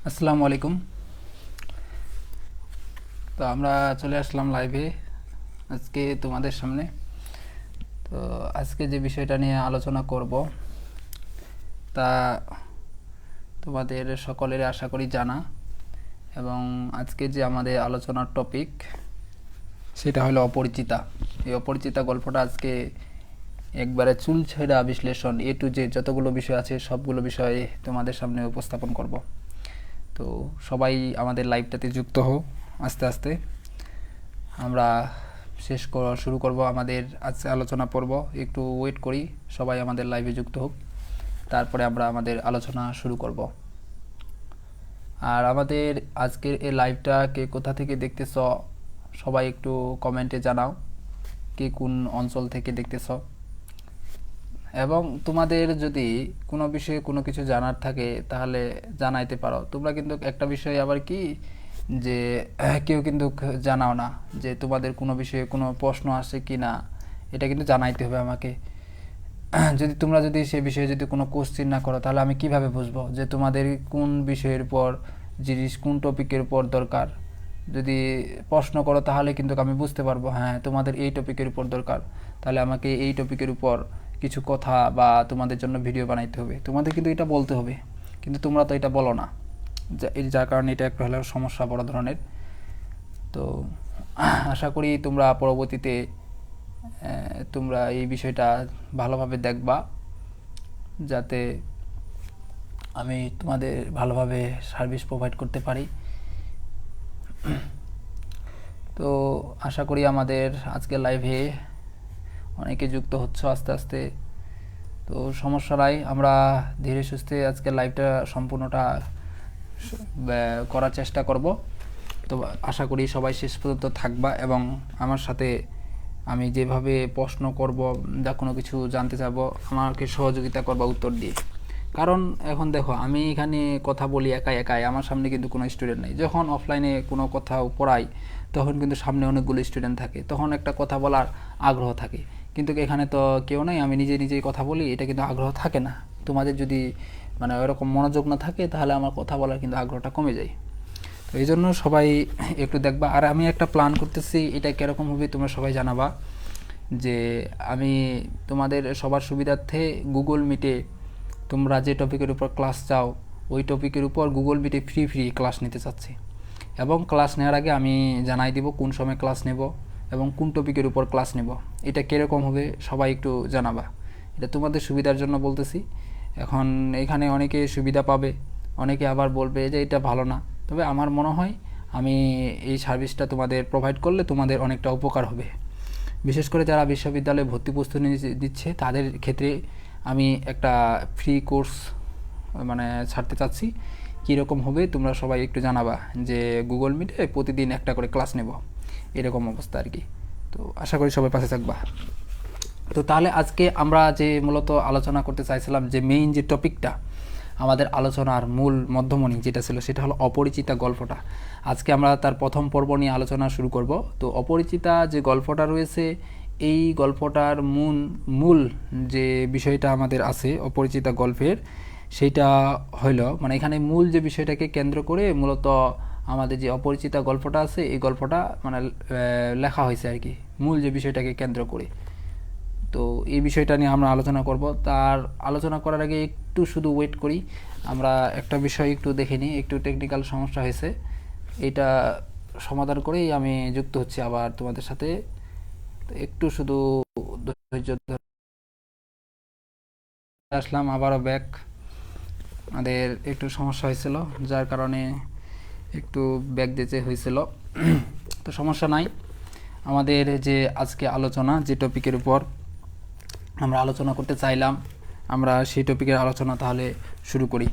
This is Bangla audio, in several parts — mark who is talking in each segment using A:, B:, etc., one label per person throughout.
A: আসসালামু আলাইকুম। তো আমরা চলে আসলাম লাইভে আজকে তোমাদের সামনে। তো আজকে যে বিষয়টা নিয়ে আলোচনা করব তা তোমাদের সকলের আশা করি জানা, এবং আজকে যে আমাদের আলোচনার টপিক সেটা হলো অপরিচিতা। এই অপরিচিতা গল্পটা আজকে একবারে চুলছেড়া বিশ্লেষণ, এ টু জেড যতগুলো বিষয় আছে সবগুলো বিষয় তোমাদের সামনে উপস্থাপন করব। তো সবাই আমাদের লাইভটাতে যুক্ত হও। আস্তে আস্তে আমরা শুরু করব আমাদের আজকে আলোচনা পর্ব। একটু ওয়েট করি, সবাই আমাদের লাইভে যুক্ত হোক, তারপরে আমরা আমাদের আলোচনা শুরু করব। আর আমাদের আজকের এই লাইভটা কে কোথা থেকে দেখতেছ সবাই একটু কমেন্টে জানাও, কে কোন অঞ্চল থেকে দেখতেছ। এবং তোমাদের যদি কোনো বিষয়ে কোনো কিছু জানার থাকে তাহলে জানাইতে পারো। তোমরা কিন্তু একটা বিষয় আবার কি যে কেউ কিন্তু জানাও না যে তোমাদের কোনো বিষয়ে কোনো প্রশ্ন আসে কি না, এটা কিন্তু জানাইতে হবে আমাকে। যদি সে বিষয়ে যদি কোনো কোশ্চেন না করো তাহলে আমি কিভাবে বুঝবো যে তোমাদের কোন বিষয়ের উপর জিনিস, কোন টপিকের উপর দরকার। যদি প্রশ্ন করো তাহলে কিন্তু আমি বুঝতে পারবো হ্যাঁ তোমাদের এই টপিকের উপর দরকার, তাহলে আমাকে এই টপিকের উপর কিছু কথা বা তোমাদের জন্য ভিডিও বানাইতে হবে। তোমাদের কিন্তু এটা বলতে হবে, কিন্তু তোমরা তো এটা বলো না, যার কারণে এটা একটা হলো সমস্যা বড় ধরনের। তো আশা করি তোমরা পরবর্তীতে তোমরা এই বিষয়টা ভালোভাবে দেখবা, যাতে আমি তোমাদের ভালোভাবে সার্ভিস প্রোভাইড করতে পারি। তো আশা করি আমাদের আজকে লাইভে অনেকে যুক্ত হচ্ছে আস্তে আস্তে। তো সমস্যা নাই, আমরা ধীরে সুস্থে আজকে লাইভটা সম্পূর্ণটা করার চেষ্টা করব। তো আশা করি সবাই শেষ পর্যন্ত থাকবা এবং আমার সাথে আমি যেভাবে প্রশ্ন করব, যা কোনো কিছু জানতে চাবো, আমাকে সহযোগিতা করবা উত্তর দিয়ে। কারণ এখন দেখো আমি এখানে কথা বলি একাই একাই, আমার সামনে কিন্তু কোনো স্টুডেন্ট নেই। যখন অফলাইনে কোনো কোথাও পড়াই তখন কিন্তু সামনে অনেকগুলো স্টুডেন্ট থাকে, তখন একটা কথা বলার আগ্রহ থাকে। কিন্তু এখানে তো কেউ নেই, আমি নিজেই কথা বলি, এটা কিন্তু আগ্রহ থাকে না। তোমাদের যদি মানে ওরকম মনোযোগ না থাকে তাহলে আমার কথা বলার কিন্তু আগ্রহটা কমে যায়। তো এই জন্য সবাই একটু দেখবা। আর আমি একটা প্ল্যান করতেছি, এটা কীরকম হবে তোমরা সবাই জানাবা, যে আমি তোমাদের সবার সুবিধার্থে গুগল মিটে তোমরা যে টপিকের উপর ক্লাস চাও ওই টপিকের উপর গুগল মিটে ফ্রি ক্লাস নিতে চাচ্ছি। এবং ক্লাস নেওয়ার আগে আমি জানাই দিব কোন সময় ক্লাস নেব এবং কোন টপিকের উপর ক্লাস নেব। এটা কীরকম হবে সবাই একটু জানাবা, এটা তোমাদের সুবিধার জন্য বলতেছি। এখন এখানে অনেকে সুবিধা পাবে, অনেকে আবার বলবে যে এটা ভালো না। তবে আমার মনে হয় আমি এই সার্ভিসটা তোমাদের প্রোভাইড করলে তোমাদের অনেকটা উপকার হবে। বিশেষ করে যারা বিশ্ববিদ্যালয়ে ভর্তি প্রস্তুতি দিচ্ছে তাদের ক্ষেত্রে আমি একটা ফ্রি কোর্স মানে ছাড়তে চাচ্ছি। কীরকম হবে তোমরা সবাই একটু জানাবা, যে গুগল মিটে প্রতিদিন একটা করে ক্লাস নেব, এরকম অবস্থা আর কি। তো আশা করি সবাই পাশে থাকবা। তো তাহলে আজকে আমরা যে মূলত আলোচনা করতে চাইছিলাম, যে মেইন যে টপিকটা আমাদের আলোচনার মূল মধ্যমণি যেটা ছিল সেটা হলো অপরিচিতা গল্পটা। আজকে আমরা তার প্রথম পর্ব নিয়ে আলোচনা শুরু করব। তো অপরিচিতা যে গল্পটা রয়েছে, এই গল্পটার মূল যে বিষয়টা আমাদের আছে অপরিচিতা গল্পের, সেইটা হইল মানে এখানে মূল যে বিষয়টাকে কেন্দ্র করে মূলত আমাদের যে অপরিচিতা গল্পটা আছে এই গল্পটা মানে লেখা হয়েছে আর কি, মূল যে বিষয়টাকে কেন্দ্র করে। তো এই বিষয়টা নিয়ে আমরা আলোচনা করব। তার আলোচনা করার আগে একটু শুধু ওয়েট করি, আমরা একটা বিষয় একটু দেখে নিই। একটু টেকনিক্যাল সমস্যা হয়েছে, এটা সমাধান করেই আমি যুক্ত হচ্ছি আবার তোমাদের সাথে। তো একটু শুধু ধৈর্য ধরে আসলাম, আবারও ব্যাক। আমাদের একটু সমস্যা হয়েছিল যার কারণে একটু ব্যাক দিতে হয়েছিল। তো সমস্যা নাই, আমাদের যে আজকে আলোচনা যে টপিকের উপর আমরা আলোচনা করতে চাইলাম, আমরা সেই টপিকের আলোচনা তাহলে শুরু করি।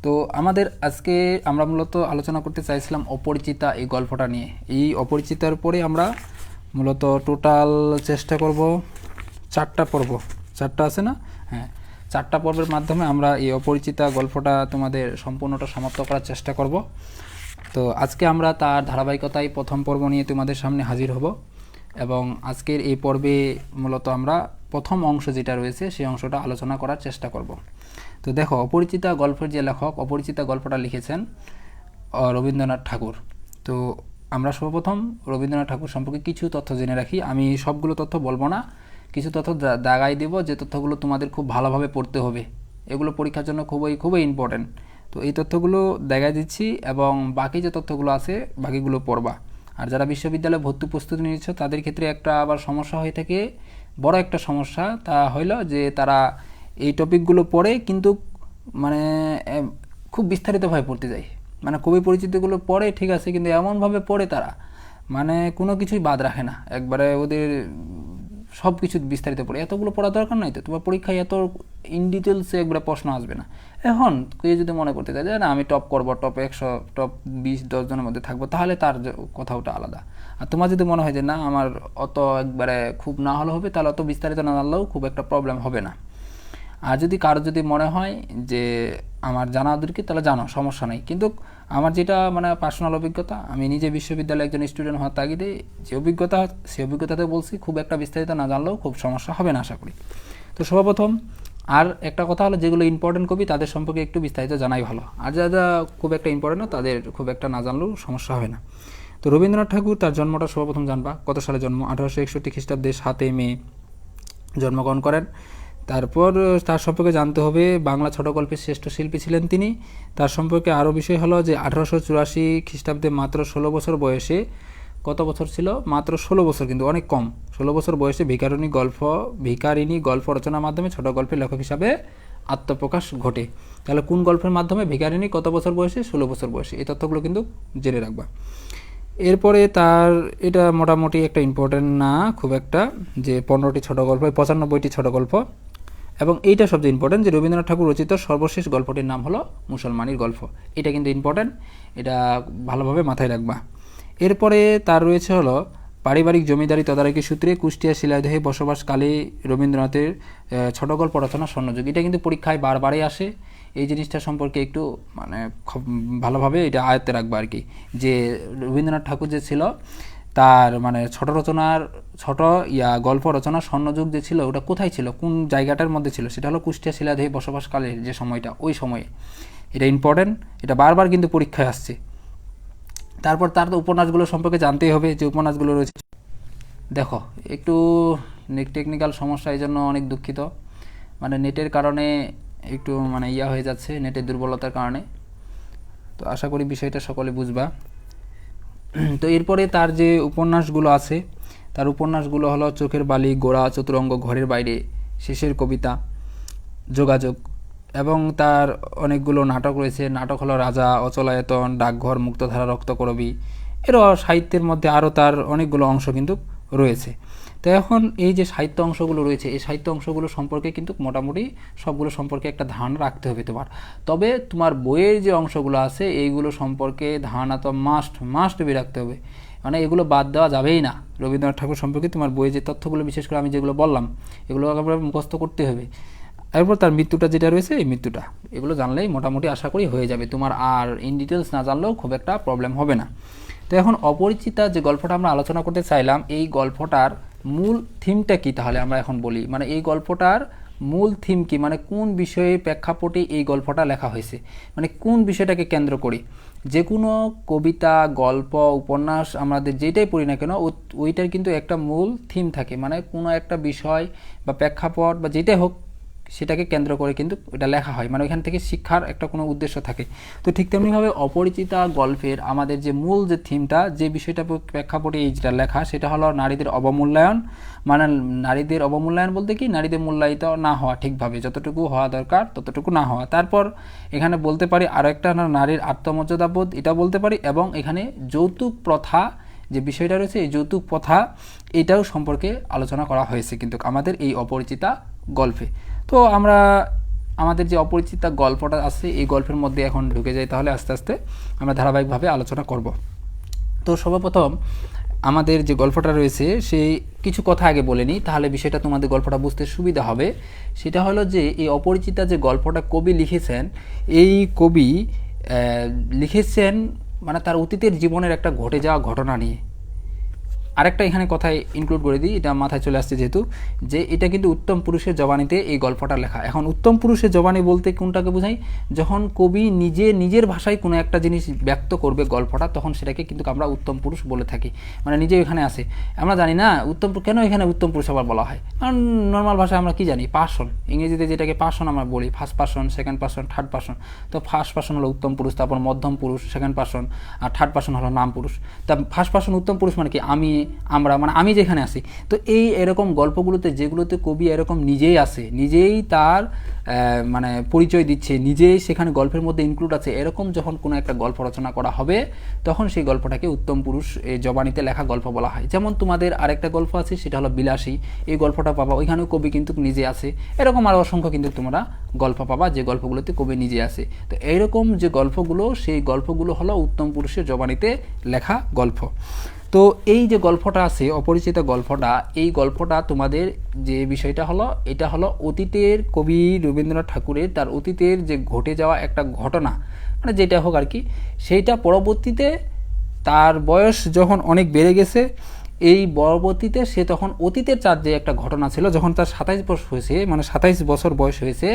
A: তো আমাদের আজকে আমরা মূলত আলোচনা করতে চাইছিলাম অপরিচিতা এই গল্পটা নিয়ে। এই অপরিচিতার উপরে আমরা মূলত টোটাল চেষ্টা করব চারটা আছে না, হ্যাঁ, চারটা পর্বের মাধ্যমে আমরা এই অপরিচিতা গল্পটা তোমাদের সম্পূর্ণটা সমাপ্ত করার চেষ্টা করব। তো আজকে আমরা তার ধারাবাহিকতায় প্রথম পর্ব নিয়ে তোমাদের সামনে হাজির হব, এবং আজকের এই পর্বে মূলত আমরা প্রথম অংশ যেটা রয়েছে সেই অংশটা আলোচনা করার চেষ্টা করব। তো দেখো, অপরিচিতা গল্পের যে লেখক, অপরিচিতা গল্পটা লিখেছেন রবীন্দ্রনাথ ঠাকুর। তো আমরা সর্বপ্রথম রবীন্দ্রনাথ ঠাকুর সম্পর্কে কিছু তথ্য জেনে রাখি। আমি সবগুলো তথ্য বলবো না, কিছু তথ্য দাগাই দেব, যে তথ্যগুলো তোমাদের খুব ভালোভাবে পড়তে হবে, এগুলো পরীক্ষার জন্য খুবই খুবই ইম্পর্টেন্ট। তো এই তথ্যগুলো দেখাই দিচ্ছি, এবং বাকি যে তথ্যগুলো আছে বাকিগুলো পড়বা। আর যারা বিশ্ববিদ্যালয়ে ভর্তি প্রস্তুতি নিচ্ছ তাদের ক্ষেত্রে একটা আবার সমস্যা হয়ে থাকে, বড় একটা সমস্যা, তা হইল যে তারা এই টপিকগুলো পড়ে কিন্তু মানে খুব বিস্তারিতভাবে পড়তে যায়, মানে কবি পরিচিতিগুলো পড়ে ঠিক আছে, কিন্তু এমনভাবে পড়ে তারা মানে কোনো কিছুই বাদ রাখে না, একবারে ওদের সব কিছু বিস্তারিত পড়ে। এতগুলো পড়া দরকার নাই তো, তোমার পরীক্ষায় এত ইন ডিটেলসে একবারে প্রশ্ন আসবে না। এখন কেউ যদি মনে করতে চায় যে না আমি টপ করবো, টপ 100, টপ 20-10 জনের মধ্যে থাকবো, তাহলে তার কথাটা আলাদা। আর তোমার যদি মনে হয় যে না আমার অত একবারে খুব না হলে হবে, তাহলে অত বিস্তারিত না জানলেও খুব একটা প্রবলেম হবে না। আর যদি কারো যদি মনে হয় যে আমার জানা দরকার, তাহলে জানো, সমস্যা নেই। কিন্তু আমার যেটা মানে পার্সোনাল অভিজ্ঞতা, আমি নিজে বিশ্ববিদ্যালয়ে একজন স্টুডেন্ট হওয়ার তাগিদে যে অভিজ্ঞতা, সেই অভিজ্ঞতাতে বলছি, খুব একটা বিস্তারিত না জানলেও খুব সমস্যা হবে না আশা করি। তো সর্বপ্রথম আর একটা কথা হলো, যেগুলো ইম্পর্টেন্ট কবি তাদের সম্পর্কে একটু বিস্তারিত জানাই ভালো, আর যারা খুব একটা ইম্পর্টেন্ট না তাদের খুব একটা না জানলেও সমস্যা হবে না। তো রবীন্দ্রনাথ ঠাকুর, তার জন্মটা সর্বপ্রথম জানবা। কত সালে জন্ম? 1861 খ্রিস্টাব্দে 7 মে জন্মগ্রহণ করেন। তারপর তার সম্পর্কে জানতে হবে, বাংলা ছোট গল্পের শ্রেষ্ঠ শিল্পী ছিলেন তিনি। তার সম্পর্কে আরও বিষয় হলো যে 1884 খ্রিস্টাব্দে মাত্র 16 বছর বয়সে, কত বছর ছিল? মাত্র 16 বছর, কিন্তু অনেক কম। 16 বছর বয়সে ভিকারিনী গল্প রচনার মাধ্যমে ছোট গল্পের লেখক হিসাবে আত্মপ্রকাশ ঘটে। তাহলে কোন গল্পের মাধ্যমে? ভিকারিনী কত বছর বয়সে? 16 বছর বয়সে। এই তথ্যগুলো কিন্তু জেনে রাখবা। এরপরে তার এটা মোটামুটি একটা ইম্পর্টেন্ট না খুব একটা, যে 15টি ছোট গল্প, 95টি ছোট গল্প, এবং এইটা সবচেয়ে ইম্পর্টেন্ট যে রবীন্দ্রনাথ ঠাকুর রচিত সর্বশেষ গল্পটির নাম হলো মুসলমানির গল্প। এটা কিন্তু ইম্পর্টেন্ট, এটা ভালোভাবে মাথায় রাখবা। এরপরে তার রয়েছে হলো পারিবারিক জমিদারি তদারকি সূত্রে কুষ্টিয়া শিলাইদহে বসবাসকালে রবীন্দ্রনাথের ছোট গল্প রচনা স্বর্ণযুগ। এটা কিন্তু পরীক্ষায় বারবারই আসে, এই জিনিসটা সম্পর্কে একটু মানে ভালোভাবে এটা আয়ত্তে রাখবা আর কি, যে রবীন্দ্রনাথ ঠাকুর যে ছিল তার মানে ছোট গল্প রচনা স্বর্ণযুগ যে ছিল, ওটা কোথায় ছিল, কোন জায়গাটার মধ্যে ছিল? সেটা হলো কুষ্টিয়া শিলাদহে বসবাসকালের যে সময়টা, ওই সময়ে। এটা ইম্পর্টেন্ট, এটা বারবার কিন্তু পরীক্ষায় আসছে। তারপর তার উপন্যাসগুলো সম্পর্কে জানতেই হবে, যে উপন্যাসগুলো রয়েছে। দেখো, একটু টেকনিক্যাল সমস্যা, এই জন্য অনেক দুঃখিত, মানে নেটের কারণে একটু মানে হয়ে যাচ্ছে, নেটের দুর্বলতার কারণে। তো আশা করি বিষয়টা সকলে বুঝবা। তো এরপরে তার যে উপন্যাসগুলো আছে, তার উপন্যাসগুলো হলো চোখের বালি, গোড়া, চতুরঙ্গ, ঘরের বাইরে, শেষের কবিতা, যোগাযোগ, এবং তার অনেকগুলো নাটক রয়েছে। নাটক হলো রাজা, অচলায়তন, ডাকঘর, মুক্তধারা, রক্তকরবী। এরও সাহিত্যের মধ্যে আরও তার অনেকগুলো অংশ কিন্তু রয়েছে। তো এখন এই যে সাহিত্য অংশগুলো রয়েছে, এই সাহিত্য অংশগুলো সম্পর্কে কিন্তু মোটামুটি সবগুলো সম্পর্কে একটা ধারণা রাখতে হবে তোমার। তবে তোমার বইয়ের যে অংশগুলো আছে এইগুলো সম্পর্কে ধারণা তো মাস্ট বি রাখতে হবে, মানে এগুলো বাদ দেওয়া যাবেই না। রবীন্দ্রনাথ ঠাকুর সম্পর্কে তোমার বইয়ে যে তথ্যগুলো, বিশেষ করে আমি যেগুলো বললাম, এগুলো একেবারে মুখস্থ করতে হবে। এরপর তার মৃত্যুটা যেটা রয়েছে, এই মৃত্যুটা, এগুলো জানলেই মোটামুটি আশা করি হয়ে যাবে তোমার, আর ইন ডিটেলস না জানলেও খুব একটা প্রবলেম হবে না। তো এখন অপরিচিতা যে গল্পটা আমরা আলোচনা করতে চাইলাম, এই গল্পটার মূল থিমটা কি তাহলে আমরা এখন বলি। মানে এই গল্পটার মূল থিম কি, মানে কোন বিষয়ে প্রেক্ষাপটে এই গল্পটা লেখা হয়েছে, মানে কোন বিষয়টাকে কেন্দ্র করে। যে কোনো কবিতা, গল্প, উপন্যাস আমাদের যেটাই পড়ি না কেন, ওইটার কিন্তু একটা মূল থিম থাকে, মানে কোনো একটা বিষয় বা প্রেক্ষাপট বা যেটাই হোক সেটাকে কেন্দ্র করে কিন্তু এটা লেখা হয়, মানে ওইখান থেকে শিক্ষার একটা কোনো উদ্দেশ্য থাকে। তো ঠিক তেমনিভাবে অপরিচিতা গল্পের আমাদের যে মূল যে থিমটা, যে বিষয়টা প্রেক্ষাপটে এই যেটা লেখা, সেটা হলো নারীদের অবমূল্যায়ন। মানে নারীদের অবমূল্যায়ন বলতে কি, নারীদের মূল্যায়িত না হওয়া ঠিকভাবে, যতটুকু হওয়া দরকার ততটুকু না হওয়া। তারপর এখানে বলতে পারি আরও একটা, নারীর আত্মমর্যাদাবোধ, এটা বলতে পারি। এবং এখানে যৌতুক প্রথা যে বিষয়টা রয়েছে, এই যৌতুক প্রথা এটাও সম্পর্কে আলোচনা করা হয়েছে কিন্তু আমাদের এই অপরিচিতা গল্পে। তো আমরা আমাদের যে অপরিচিতা গল্পটা আছে, এই গল্পের মধ্যে এখন ঢুকে যাই, তাহলে আস্তে আস্তে আমরা ধারাবাহিকভাবে আলোচনা করব। তো সর্বপ্রথম আমাদের যে গল্পটা রয়েছে, সেই কিছু কথা আগে বলে নিই, তাহলে বিষয়টা তোমাদের গল্পটা বুঝতে সুবিধা হবে। সেটা হলো যে এই অপরিচিতা যে গল্পটা কবি লিখেছেন, এই কবি লিখেছেন মানে তার অতীতের জীবনের একটা ঘটে যাওয়া ঘটনা নিয়ে। আরেকটা এখানে কথায় ইনক্লুড করে দিই, এটা মাথায় চলে আসছে যেহেতু, যে এটা কিন্তু উত্তম পুরুষের জবানিতে এই গল্পটা লেখা। এখন উত্তম পুরুষের জবানি বলতে কোনটাকে বোঝাই, যখন কবি নিজের ভাষায় কোনো একটা জিনিস ব্যক্ত করবে গল্পটা, তখন সেটাকে কিন্তু আমরা উত্তম পুরুষ বলে থাকি। মানে নিজে এখানে আসে, আমরা জানি না উত্তম কেন এখানে উত্তম পুরুষ আবার বলা হয়, কারণ নর্মাল ভাষায় আমরা কি জানি, পার্সন, ইংরেজিতে যেটাকে পার্সন আমরা বলি, first person, second person, third person. তো ফার্স্ট পার্সন হলো উত্তম পুরুষ, তারপর মধ্যম পুরুষ, সেকেন্ড পার্সন, আর থার্ড পার্সন হলো নাম পুরুষ। তা ফার্স্ট পার্সন উত্তম পুরুষ মানে কি, আমরা, মানে আমি যেখানে আসি। তো এরকম গল্পগুলোতে যেগুলোতে কবি এরকম নিজেই আসে, নিজেই তার মানে পরিচয় দিচ্ছে, নিজেই সেখানে গল্পের মধ্যে ইনক্লুড আছে, এরকম যখন কোনো একটা গল্প রচনা করা হবে, তখন সেই গল্পটাকে উত্তম পুরুষ জবানিতে লেখা গল্প বলা হয়। যেমন তোমাদের আরেকটা গল্প আছে, সেটা হলো বিলাসী, এই গল্পটা পাবা, ওইখানেও কবি কিন্তু নিজে আছে। এরকম আরও অসংখ্য কিন্তু তোমরা গল্প পাবা যে গল্পগুলোতে কবি নিজে আছে। তো এইরকম যে গল্পগুলো, সেই গল্পগুলো হলো উত্তম পুরুষের জবানিতে লেখা গল্প। তো এই যে গল্পটা আছে, অপরিচিত গল্পটা, এই গল্পটা তোমাদের যে বিষয়টা হলো, এটা হলো অতীতের কবি রবীন্দ্রনাথ ঠাকুরের তার অতীতের যে ঘটে যাওয়া একটা ঘটনা, মানে যেটা হোক আর কি, সেইটা পরবর্তীতে তার বয়স যখন অনেক বেড়ে গেছে, এই পরবর্তীতে সে তখন অতীতের তার যে একটা ঘটনা ছিল, যখন তার 27 বছর হয়েছে, মানে 27 বছর বয়স হয়েছে,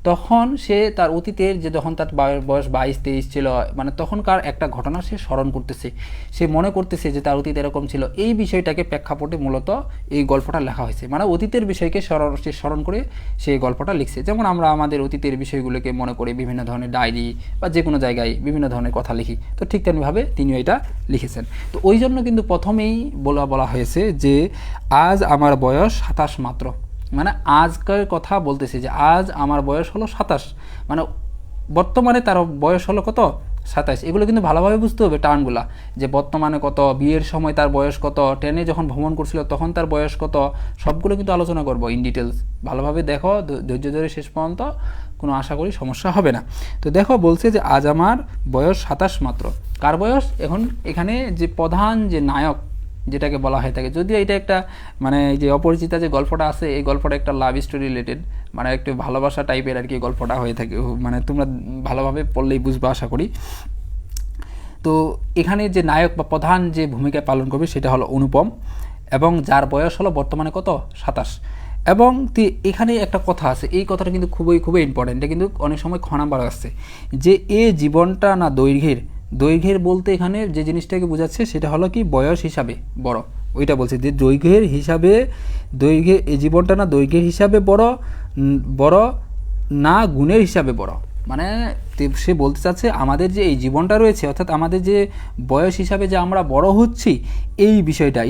A: তখন সে তার অতীতের যে যখন তার বয়স 22-23 ছিল, মানে তখনকার একটা ঘটনা সে স্মরণ করতেছে, সে মনে করতেছে যে তার অতীত এরকম ছিল। এই বিষয়টাকে প্রেক্ষাপটে মূলত এই গল্পটা লেখা হয়েছে, মানে অতীতের বিষয়কে সে স্মরণ করে সেই গল্পটা লিখছে। যেমন আমরা আমাদের অতীতের বিষয়গুলোকে মনে করে বিভিন্ন ধরনের ডায়েরি বা যে কোনো জায়গায় বিভিন্ন ধরনের কথা লিখি, তো ঠিক তেমনিভাবে তিনিও এটা লিখেছেন। তো ওই জন্য কিন্তু প্রথমেই বলা হয়েছে যে আজ আমার বয়স 27 মাত্র, মানে আজকের কথা বলতেছে যে আজ আমার বয়স হলো 27, মানে বর্তমানে তার বয়স হলো কত, 27। এগুলো কিন্তু ভালোভাবে বুঝতে হবে টার্মগুলা, যে বর্তমানে কত, বিয়ের সময় তার বয়স কত, ট্রেনে যখন ভ্রমণ করছিল তখন তার বয়স কত, সবগুলো কিন্তু আলোচনা করবো ইন ডিটেলস। ভালোভাবে দেখো, ধৈর্য ধরে শেষ পর্যন্ত, কোনো আশা করি সমস্যা হবে না। তো দেখো বলছে যে আজ আমার বয়স 27 মাত্র। কার বয়স? এখন এখানে যে প্রধান যে নায়ক যেটাকে বলা হয়ে থাকে, যদিও এটা একটা মানে যে অপরিচিতা যে গল্পটা আছে, এই গল্পটা একটা লাভ স্টোরি রিলেটেড, মানে একটু ভালোবাসা টাইপের আর কি গল্পটা হয়ে থাকে, মানে তোমরা ভালোভাবে পড়লেই বুঝবা আশা করি। তো এখানে যে নায়ক বা প্রধান যে ভূমিকা পালন করবে সেটা হলো অনুপম, এবং যার বয়স হলো বর্তমানে কত, 27। এবং এখানে একটা কথা আছে, এই কথাটা কিন্তু খুবই খুবই ইম্পর্টেন্ট, এটা কিন্তু অনেক সময় খ নাম্বার আসছে, যে এ জীবনটা না দৈর্ঘ্যের বলতে এখানে যে জিনিসটাকে বোঝাচ্ছে সেটা হলো কি, বয়স হিসাবে বড়, ওইটা বলছে যে দৈর্ঘ্যের এই জীবনটা না দৈর্ঘ্যের হিসাবে বড় না গুণের হিসাবে বড়। মানে সে বলতে চাচ্ছে আমাদের যে এই জীবনটা রয়েছে, অর্থাৎ আমাদের যে বয়স হিসাবে যে আমরা বড় হচ্ছি, এই বিষয়টা,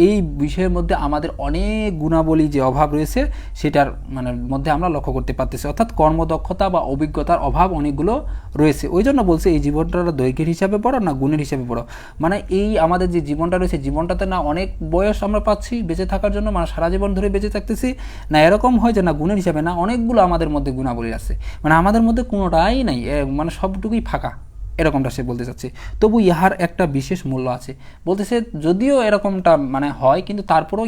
A: এই বিষয়ের মধ্যে আমাদের অনেক গুণাবলী যে অভাব রয়েছে সেটার মানে মধ্যে আমরা লক্ষ্য করতে পারতেছি, অর্থাৎ কর্মদক্ষতা বা অভিজ্ঞতার অভাব অনেকগুলো রয়েছে। ওই জন্য বলছে এই জীবনটা দৈর্ঘ্যের হিসাবে বড় না গুণের হিসাবে বড়, মানে এই আমাদের যে জীবনটা রয়েছে, জীবনটাতে না অনেক বয়স আমরা পাচ্ছি বেঁচে থাকার জন্য, মানে সারা জীবন ধরে বেঁচে থাকতেছি, না এরকম হয় যে না গুণের হিসাবে, না অনেকগুলো আমাদের মধ্যে গুণাবলী আছে, মানে আমাদের মধ্যে কোনোটাই নাই, মানে সবটুকুই ফাঁকা, এরকমটা সে বলতে চাচ্ছে। তবু ইহার একটা বিশেষ মূল্য আছে, বলতেছে যদিও এরকমটা মানে হয়, কিন্তু তারপরেও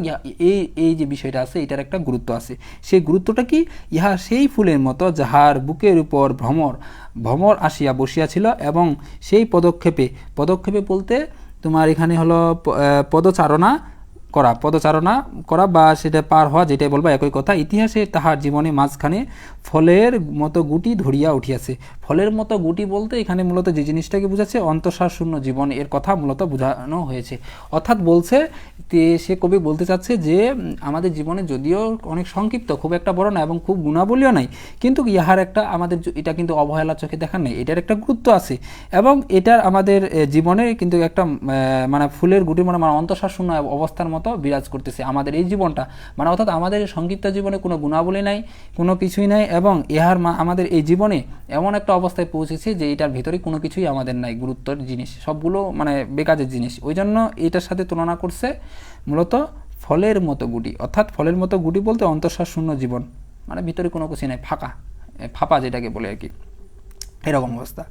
A: এই যে বিষয়টা আছে এটার একটা গুরুত্ব আছে। সেই গুরুত্বটা কি, ইহা সেই ফুলের মতো যাহার বুকের উপর ভ্রমর আসিয়া বসিয়াছিল, এবং সেই পদক্ষেপে বলতে তোমার এখানে হলো পদচারণা করা বা সেটা পার হওয়া, যেটাই বলবা একই কথা। ইতিহাসে তাহার জীবনে মাঝখানে ফলের মতো গুটি ধরিয়া উঠিয়াছে। ফলের মতো গুটি বলতে এখানে মূলত যে জিনিসটাকে বোঝাচ্ছে, অন্তঃসার শূন্য জীবন, এর কথা মূলত বোঝানো হয়েছে। অর্থাৎ বলছে সে কবি বলতে চাচ্ছে যে আমাদের জীবনে যদিও অনেক সংক্ষিপ্ত, খুব একটা বড় না, এবং খুব গুণাবলীও নাই, কিন্তু ইহার একটা আমাদের এটা কিন্তু অবহেলা চোখে দেখার নেই, এটার একটা গুরুত্ব আছে, এবং এটার আমাদের জীবনে কিন্তু একটা মানে ফুলের গুটির মানে অন্তঃসার শূন্য অবস্থার মতো বিরাজ করতেছে আমাদের এই জীবনটা, মানে অর্থাৎ আমাদের সংক্ষিপ্ত জীবনে কোনো গুণাবলী নাই, কোনো কিছুই নাই, এবং ইহার আমাদের এই জীবনে এমন একটা অবস্থায় পৌঁছেছে যে এটার ভিতরে কোনো কিছুই আমাদের নাই, গুরুত্বর জিনিস সবগুলো মানে বেকাজের জিনিস। ওই জন্য এটার সাথে তুলনা করছে মূলত ফলের মতো গুটি, অর্থাৎ ফলের মতো গুটি বলতে অন্তঃসার শূন্য জীবন, মানে ভিতরে কোনো কিছু নাই, ফাঁপা যেটাকে বলে আর কি, এরকম অবস্থা।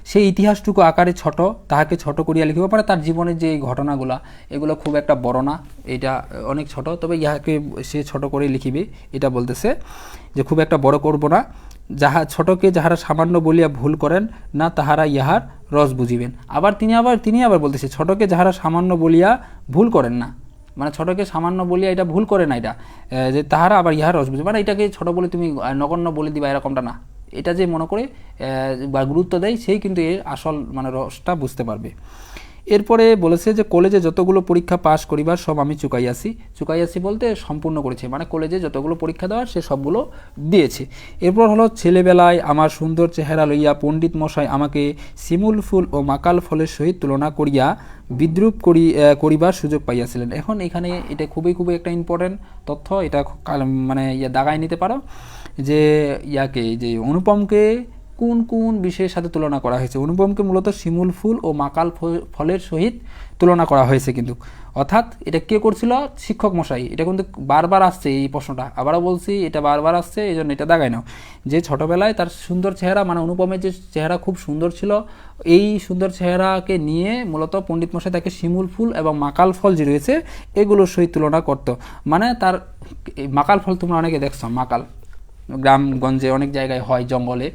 A: সেই ইতিহাসটুকু আকারে ছোট, তাহাকে ছোট করিয়া লিখিব, পারে তার জীবনের যে ঘটনাগুলা এগুলো খুব একটা বড় না, এটা অনেক ছোট, তবে ইহাকে সে ছোট করে লিখিবে, এটা বলতেছে যে খুব একটা বড় করব না। ছোটকে যাহারা সামান্য বলিয়া ভুল করেন না, তাহারা ইহার রস বুঝিবেন। আবার তিনি আবার বলতেছে ছোটকে যাহারা সামান্য বলিয়া ভুল করেন না, মানে ছোটকে সামান্য বলিয়া এটা ভুল করে না, এটা যে তাহারা আবার ইহার রস বুঝে, মানে এটাকে ছোট বলে তুমি নগণ্য বলে দিবা এরকমটা না, এটা যে মনে করে বা গুরুত্ব দেয় সেই কিন্তু এর আসল মানে রসটা বুঝতে পারবে। এরপরে বলেছে যে কলেজে যতগুলো পরীক্ষা পাশ করিবার সব আমি চুকাইয়াছি বলতে সম্পূর্ণ করেছে, মানে কলেজে যতগুলো পরীক্ষা দেওয়ার সে সবগুলো দিয়েছে। এরপর হলো ছেলেবেলায় আমার সুন্দর চেহারা লইয়া পণ্ডিত মশাই আমাকে শিমুল ফুল ও মাকাল ফলের সহিত তুলনা করিয়া বিদ্রুপ করিবার সুযোগ পাইয়াছিলেন। এখন এখানে এটা খুবই একটা ইম্পর্টেন্ট তথ্য, এটা মানে দাগায় নিতে পারো যে যে অনুপমকে কোন কোন বিষয়ের সাথে তুলনা করা হয়েছে। অনুপমকে মূলত শিমুল ফুল ও মাকাল ফলের সহিত তুলনা করা হয়েছে, কিন্তু অর্থাৎ এটা কে করছিল? শিক্ষক মশাই। এটা কিন্তু বারবার আসছে এই প্রশ্নটা, আবারও বলছি এটা বারবার আসছে, এই জন্য এটা দাগায় নাও যে ছোটবেলায় তার সুন্দর চেহারা, মানে অনুপমের যে চেহারা খুব সুন্দর ছিল, এই সুন্দর চেহারাকে নিয়ে মূলত পণ্ডিত মশাই তাকে শিমুল ফুল এবং মাকাল ফল যে রয়েছে এগুলোর সহিত তুলনা করতো। মানে তার মাকাল ফল তোমরা অনেকে দেখছো, মাকাল গ্রামগঞ্জে অনেক জায়গায় হয়, জঙ্গলে।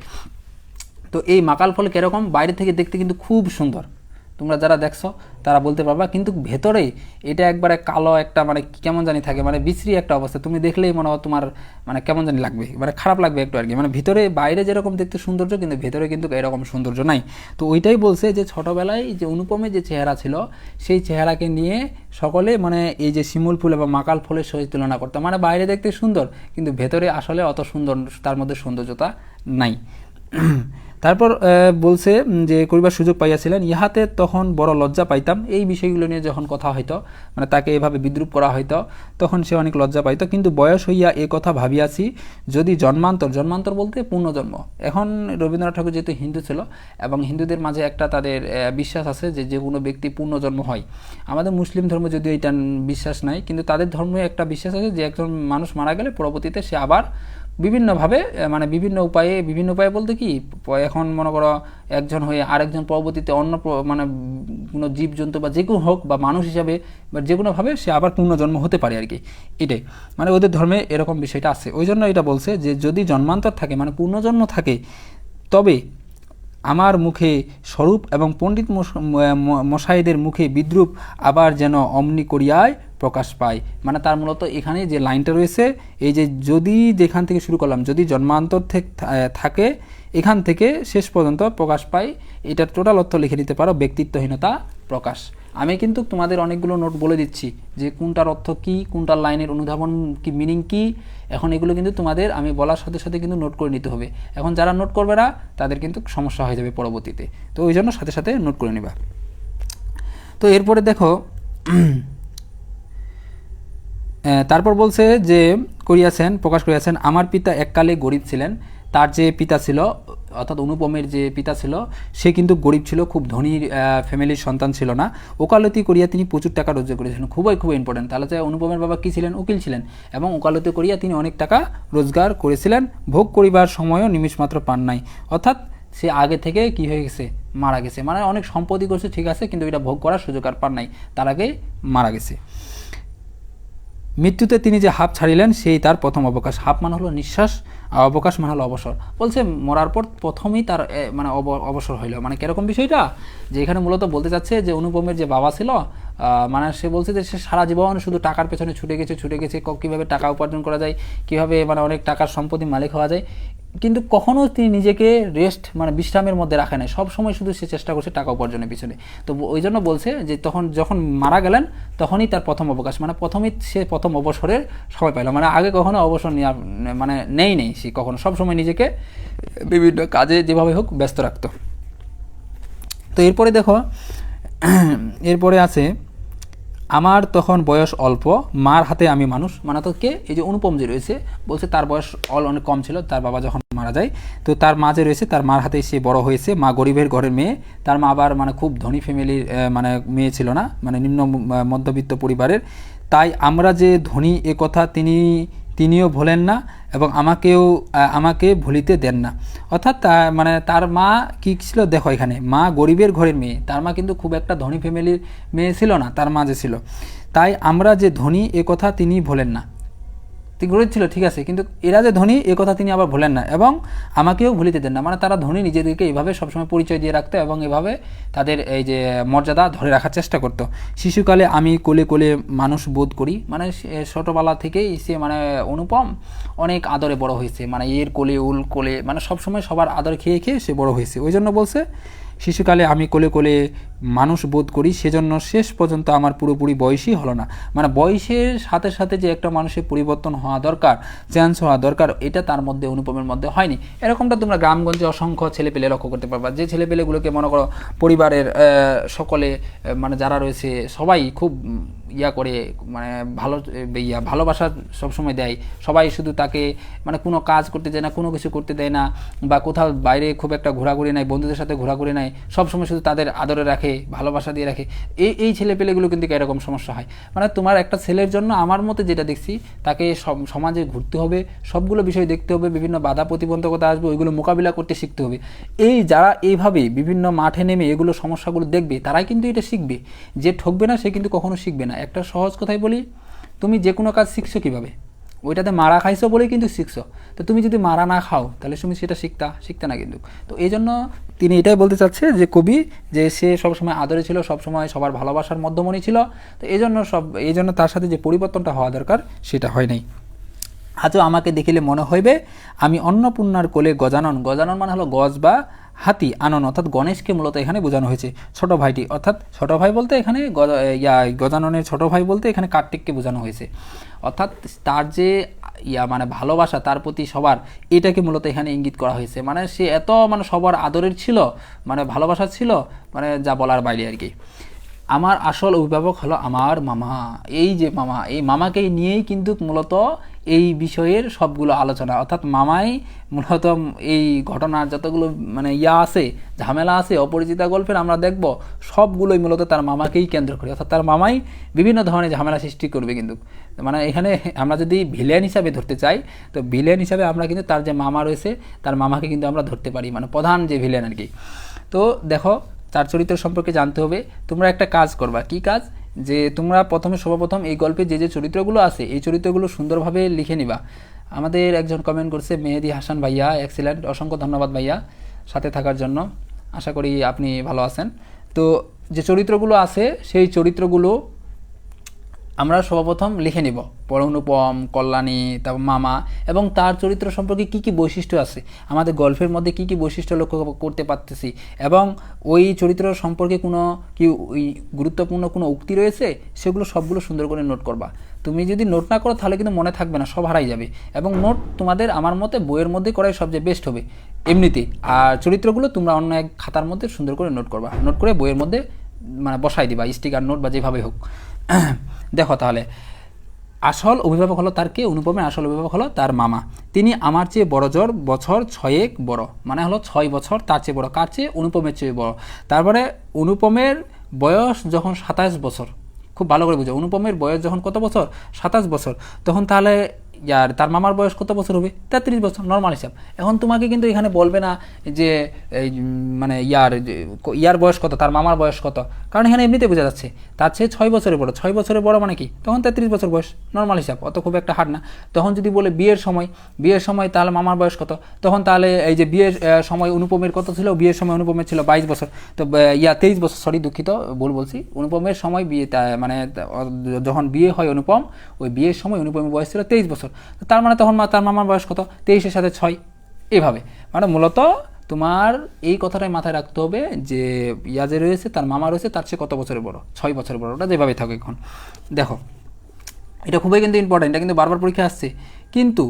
A: তো এই মাকাল ফল কীরকম? বাইরে থেকে দেখতে কিন্তু খুব সুন্দর, তোমরা যারা দেখছো তারা বলতে পারবা, কিন্তু ভেতরে এটা একবারে কালো একটা মানে কেমন জানি থাকে, মানে বিশ্রী একটা অবস্থা, তুমি দেখলেই মনে হয় তোমার মানে কেমন জানি লাগবে, মানে খারাপ লাগবে একটু আর কি। মানে ভিতরে বাইরে যেরকম দেখতে সৌন্দর্য, কিন্তু ভেতরে কিন্তু এরকম সৌন্দর্য নাই। তো ওইটাই বলছে যে ছোটোবেলায় যে অনুপমের যে চেহারা ছিল সেই চেহারাকে নিয়ে সকলে মানে এই যে শিমুল ফুল এবং মাকাল ফুলের সহিত তুলনা করতো, মানে বাইরে দেখতে সুন্দর কিন্তু ভেতরে আসলে অত সুন্দর, তার মধ্যে সৌন্দর্যতা নাই। তারপর বলছে যে করিবার সুযোগ পাইয়াছিলেন, ইহাতে তখন বড় লজ্জা পাইতাম। এই বিষয়গুলো নিয়ে যখন কথা হইতো, মানে তাকে এভাবে বিদ্রুপ করা হইতো, তখন সে অনেক লজ্জা পাইতো। কিন্তু বয়স হইয়া এ কথা ভাবিয়াছি, যদি জন্মান্তর বলতে পূর্ণজন্ম। এখন রবীন্দ্রনাথ ঠাকুর যেহেতু হিন্দু ছিল এবং হিন্দুদের মাঝে একটা তাদের বিশ্বাস আছে যে যে কোনো ব্যক্তি পূর্ণজন্ম হয়। আমাদের মুসলিম ধর্ম যদিও এটা বিশ্বাস নাই, কিন্তু তাদের ধর্মে একটা বিশ্বাস আছে যে একজন মানুষ মারা গেলে পরবর্তীতে সে আবার বিভিন্নভাবে মানে বিভিন্ন উপায়ে বলতে কি, এখন মনে করো একজন হয়ে আরেকজন পরবর্তীতে অন্য মানে কোনো জীবজন্তু বা যে কোনো হোক বা মানুষ হিসাবে বা যে কোনোভাবে সে আবার পুনর্জন্ম হতে পারে আর কি। এটাই মানে ওদের ধর্মে এরকম বিষয়টা আছে, ওই জন্য এটা বলছে যে যদি জন্মান্তর থাকে মানে পুনর্জন্ম থাকে, তবে আমার মুখে স্বরূপ এবং পণ্ডিত মশাইদের মুখে বিদ্রুপ আবার যেন অমনি করিয়ায় প্রকাশ পায়। মানে তার মূলত এখানে যে লাইনটা রয়েছে, এই যে যদি যেখান থেকে শুরু করলাম, যদি জন্মান্তর থাকে এখান থেকে শেষ পর্যন্ত প্রকাশ পায়, এটার টোটাল অর্থ লিখে দিতে পারো ব্যক্তিত্বহীনতা প্রকাশ। আমি কিন্তু তোমাদের অনেকগুলো নোট বলে দিচ্ছি যে কোনটার অর্থ কী, কোনটার লাইনের অনুধাবন কি, মিনিং কী। এখন এগুলো কিন্তু তোমাদের আমি বলার সাথে সাথে কিন্তু নোট করে নিতে হবে। এখন যারা নোট করবে না তাদের কিন্তু সমস্যা হয়ে যাবে পরবর্তীতে, তো ওই জন্য সাথে সাথে নোট করে নিবা। তো এরপরে দেখো তারপর বলছে যে প্রকাশ করিয়াছেন, আমার পিতা এককালে গরিব ছিলেন। তার যে পিতা ছিল অর্থাৎ অনুপমের যে পিতা ছিল সে কিন্তু গরিব ছিল, খুব ধনী ফ্যামিলির সন্তান ছিল না। ওকালতি করিয়া তিনি প্রচুর টাকা রোজগার করেছিলেন, খুবই ইম্পর্টেন্ট। তাহলে যে অনুপমের বাবা কী ছিলেন? উকিল ছিলেন, এবং ওকালতি করিয়া তিনি অনেক টাকা রোজগার করেছিলেন। ভোগ করিবার সময়ও নিমিষমাত্র পান নাই, অর্থাৎ সে আগে থেকে কি হয়ে গেছে? মারা গেছে। মানে অনেক সম্পত্তি করছে ঠিক আছে, কিন্তু এটা ভোগ করার সুযোগ আর পান নাই, তার আগে মারা গেছে। মৃত্যুতে তিনি যে হাঁপ ছাড়িলেন সেই তার প্রথম অবকাশ। হাঁপ মানে হলো নিঃশ্বাস, আর অবকাশ মানে হলো অবসর। বলছে মরার পর প্রথমেই তার মানে অবসর হইল। মানে কিরকম বিষয়টা, যে এখানে মূলত বলতে চাচ্ছে যে অনুপমের যে বাবা ছিল, মানে সে বলছে যে সে সারা জীবন শুধু টাকার পেছনে ছুটে গেছে, কীভাবে টাকা উপার্জন করা যায়, কীভাবে মানে অনেক টাকার সম্পত্তির মালিক হওয়া যায়, কিন্তু কখনো তিনি নিজেকে রেস্ট মানে বিশ্রামের মধ্যে রাখে নাই, সবসময় শুধু সে চেষ্টা করছে টাকা উপার্জনের পিছনে। তো ওই জন্য বলছে যে যখন মারা গেলেন তখনই তার প্রথম অবকাশ, মানে সে প্রথম অবসরের সময় পাইল। মানে আগে কখনো অবসর নেওয়া মানে নেই সে কখনো, সবসময় নিজেকে বিভিন্ন কাজে যেভাবে হোক ব্যস্ত রাখতো। তো এরপরে দেখো, এরপরে আছে আমার তখন বয়স অল্প, মার হাতে আমি মানুষ। মানে তো কে? এই যে অনুপম যে রয়েছে, বলছে তার বয়স অনেক কম ছিল তার বাবা যখন মারা যায়, তো তার মা যে রয়েছে তার মার হাতে সে বড় হয়েছে। মা গরিবের ঘরের মেয়ে, তার মা আবার মানে খুব ধনী ফ্যামিলির মানে মেয়ে ছিল না, মানে নিম্ন মধ্যবিত্ত পরিবারের। তাই আমরা যে ধনী এ কথা তিনিও ভোলেন না এবং আমাকে ভুলিতে দেন না। অর্থাৎ মানে তার মা কী ছিল দেখো, এখানে মা গরিবের ঘরের মেয়ে, তার মা কিন্তু খুব একটা ধনী ফ্যামিলির মেয়ে ছিল না, তার মা যে ছিল। তাই আমরা যে ধনী এ কথা তিনি ভোলেন না। গরিব ছিল ঠিক আছে, কিন্তু এরা যে ধনী এ কথা তিনি আবার ভুলেন না এবং আমাকেও ভুলিতে দেন না। মানে তারা ধনী নিজেদেরকে এইভাবে সবসময় পরিচয় দিয়ে রাখতো এবং এভাবে তাদের এই যে মর্যাদা ধরে রাখার চেষ্টা করতো। শিশুকালে আমি কোলে কোলে মানুষ বোধ করি, মানে ছোটোবেলা থেকেই সে মানে অনুপম অনেক আদরে বড় হয়েছে, মানে এর কোলে উল কোলে, মানে সবসময় সবার আদর খেয়ে খেয়ে সে বড় হয়েছে। ওই জন্য বলছে শিশুকালে আমি কোলে কোলে মানুষ বোধ করি, সেজন্য শেষ পর্যন্ত আমার পুরোপুরি বয়সই হলো না। মানে বয়সের সাথে সাথে যে একটা মানুষের পরিবর্তন হওয়া দরকার, চেঞ্জ হওয়া দরকার, এটা তার মধ্যে অনুপমের মধ্যে হয়নি। এরকমটা তোমরা গ্রামগঞ্জে অসংখ্য ছেলেপেলে লক্ষ্য করতে পারবা, যে ছেলেপেলেগুলোকে মনে করো পরিবারের সকলে মানে যারা রয়েছে সবাই খুব ইয়া করে, মানে ভালোবাসা সবসময় দেয়, সবাই শুধু তাকে মানে কোনো কাজ করতে দেয় না, কোনো কিছু করতে দেয় না, বা কোথাও বাইরে খুব একটা ঘোরাঘুরি নাই, বন্ধুদের সাথে ঘোরাঘুরি নাই, সবসময় শুধু তাদের আদরে রাখে, ভালোবাসা দিয়ে রাখে। এই ছেলেপেলেগুলো কিন্তু এরকম সমস্যা হয়। মানে তোমার একটা ছেলের জন্য আমার মতে যেটা দেখছি, তাকে সমাজে ঘুরতে হবে, সবগুলো বিষয় দেখতে হবে, বিভিন্ন বাধা প্রতিবন্ধকতা আসবে, ওইগুলো মোকাবিলা করতে শিখতে হবে। এই যারা এইভাবে বিভিন্ন মাঠে নেমে এগুলো সমস্যাগুলো দেখবে, তারাই কিন্তু এটা শিখবে। যে ঠকবে না সে কিন্তু কখনো শিখবে না। একটা সহজ কথাই বলি, তুমি যে কোনো কাজ শিখছো কীভাবে? ওইটাতে মারা খাইছো বলেই কিন্তু শিখছো। তো তুমি যদি মারা না খাও তাহলে তুমি সেটা শিখতে না কিন্তু। তো এই জন্য তিনি এটাই বলতে চাচ্ছে যে কবি, যে সে সবসময় আদরে ছিল, সবসময় সবার ভালোবাসার মধ্যমণি ছিল। তো এই জন্য তার সাথে যে পরিবর্তনটা হওয়া দরকার সেটা হয় নাই। আজও আমাকে দেখিলে মনে হইবে আমি অন্নপূর্ণার কোলে গজানন, গজানন মানে হলো গজ বা হাতি, আনন অর্থাৎ গণেশকে মূলত এখানে বোঝানো হয়েছে, ছোট ভাইটি, অর্থাৎ ছোট ভাই বলতে এখানে গজাননের ছোট ভাই বলতে এখানে কার্তিককে বোঝানো হয়েছে। অর্থাৎ তার যে মানে ভালোবাসা তার প্রতি সবার, এটাকে মূলত এখানে ইঙ্গিত করা হয়েছে। মানে সে এত মানে সবার আদরের ছিল, মানে ভালোবাসা ছিল, মানে যা বলার বাইরে আর কি। আমার আসল অভিভাবক হলো আমার মামা। এই যে মামা, এই মামাকে নিয়েই কিন্তু মূলত এই বিষয়ের সবগুলো আলোচনা, অর্থাৎ মামাই মূলত এই ঘটনার যতগুলো মানে আছে, ঝামেলা আছে, অপরিচিতা গল্পের আমরা দেখব সবগুলোই মূলত তার মামাকেই কেন্দ্র করে, অর্থাৎ তার মামাই বিভিন্ন ধরনের ঝামেলা সৃষ্টি করবে। কিন্তু মানে এখানে আমরা যদি ভিলেন হিসাবে ধরতে চাই, তো ভিলেন হিসাবে আমরা কিন্তু তার যে মামা রয়েছে তার মামাকে কিন্তু আমরা ধরতে পারি, মানে প্রধান যে ভিলেন আর কি। তো দেখো, তার চরিত্র সম্পর্কে জানতে হবে। তোমরা একটা কাজ করবা, কি কাজ? যে তোমরা সর্বপ্রথম এই গল্পে যে চরিত্রগুলো আছে এই চরিত্রগুলো সুন্দরভাবে লিখে নিবা। আমাদের একজন কমেন্ট করছে, মেহেদি হাসান ভাইয়া, এক্সিলেন্ট, অসংখ্য ধন্যবাদ ভাইয়া সাথে থাকার জন্য। আশা করি আপনি ভালো আছেন। তো যে চরিত্রগুলো আছে সেই চরিত্রগুলো আমরা সর্বপ্রথম লিখে নিব, অনুপম, কল্যাণী, তারপর মামা, এবং তার চরিত্র সম্পর্কে কী কী বৈশিষ্ট্য আছে, আমাদের গল্পের মধ্যে কী কী বৈশিষ্ট্য লক্ষ্য করতে পারতেছি, এবং ওই চরিত্র সম্পর্কে ওই গুরুত্বপূর্ণ কোনো উক্তি রয়েছে, সেগুলো সবগুলো সুন্দর করে নোট করবা। তুমি যদি নোট না করো তাহলে কিন্তু মনে থাকবে না, সব হারাই যাবে। এবং নোট তোমাদের আমার মতে বইয়ের মধ্যে করাই সবচেয়ে বেস্ট হবে এমনিতেই। আর চরিত্রগুলো তোমরা অন্য এক খাতার মধ্যে সুন্দর করে নোট করবা, নোট করে বইয়ের মধ্যে মানে বসাই দিবা, স্টিকার নোট বা যেভাবে হোক। দেখো তাহলে, আসল অভিভাবক হলো তার কে? অনুপমের আসল অভিভাবক হলো তার মামা। তিনি আমার চেয়ে বছর 6 বড়, মানে হলো 6 বছর তার চেয়ে বড়। কার চেয়ে? অনুপমের চেয়ে বড়। তারপরে অনুপমের বয়স যখন 27 বছর, খুব ভালো করে বুঝো, অনুপমের বয়স যখন কত বছর? 27 বছর। তখন তাহলে তার মামার বয়স কত বছর হবে? 33 বছর, নর্মাল হিসাব। এখন তোমাকে কিন্তু এখানে বলবে না যে মানে ইয়ার বয়স কত, তার মামার বয়স কত, কারণ এখানে এমনিতে বোঝা যাচ্ছে তার চেয়ে 6 বছরের বড়। 6 বছরের বড় মানে কি? তখন 33 বছর বয়স, নর্মাল হিসাব, অত খুব একটা হার্ড না। তখন যদি বলে বিয়ের সময় তাহলে মামার বয়স কত, তখন তাহলে এই যে বিয়ের সময় অনুপমের কত ছিল? বিয়ের সময় অনুপমের ছিল 22 বছর, তো 23 বছর, সরি দুঃখিত ভুল বলছি। অনুপমের সময় বিয়ে, মানে যখন বিয়ে হয় অনুপম, ওই বিয়ের সময় অনুপমের বয়স ছিল 23 বছর। তার মানে তখন তার মামার বয়স কত? 23-এর সাথে 6, এভাবে। মানে মূলত তোমার এই কথাটাই মাথায় রাখতে হবে যে যে রয়েছে তার মামা রয়েছে তার চেয়ে কত বছরের বড়? 6 বছরের বড়। ওটা যেভাবে থাকো এখন দেখো, এটা খুবই কিন্তু ইম্পর্টেন্ট, এটা কিন্তু বারবার পরীক্ষা আসছে। কিন্তু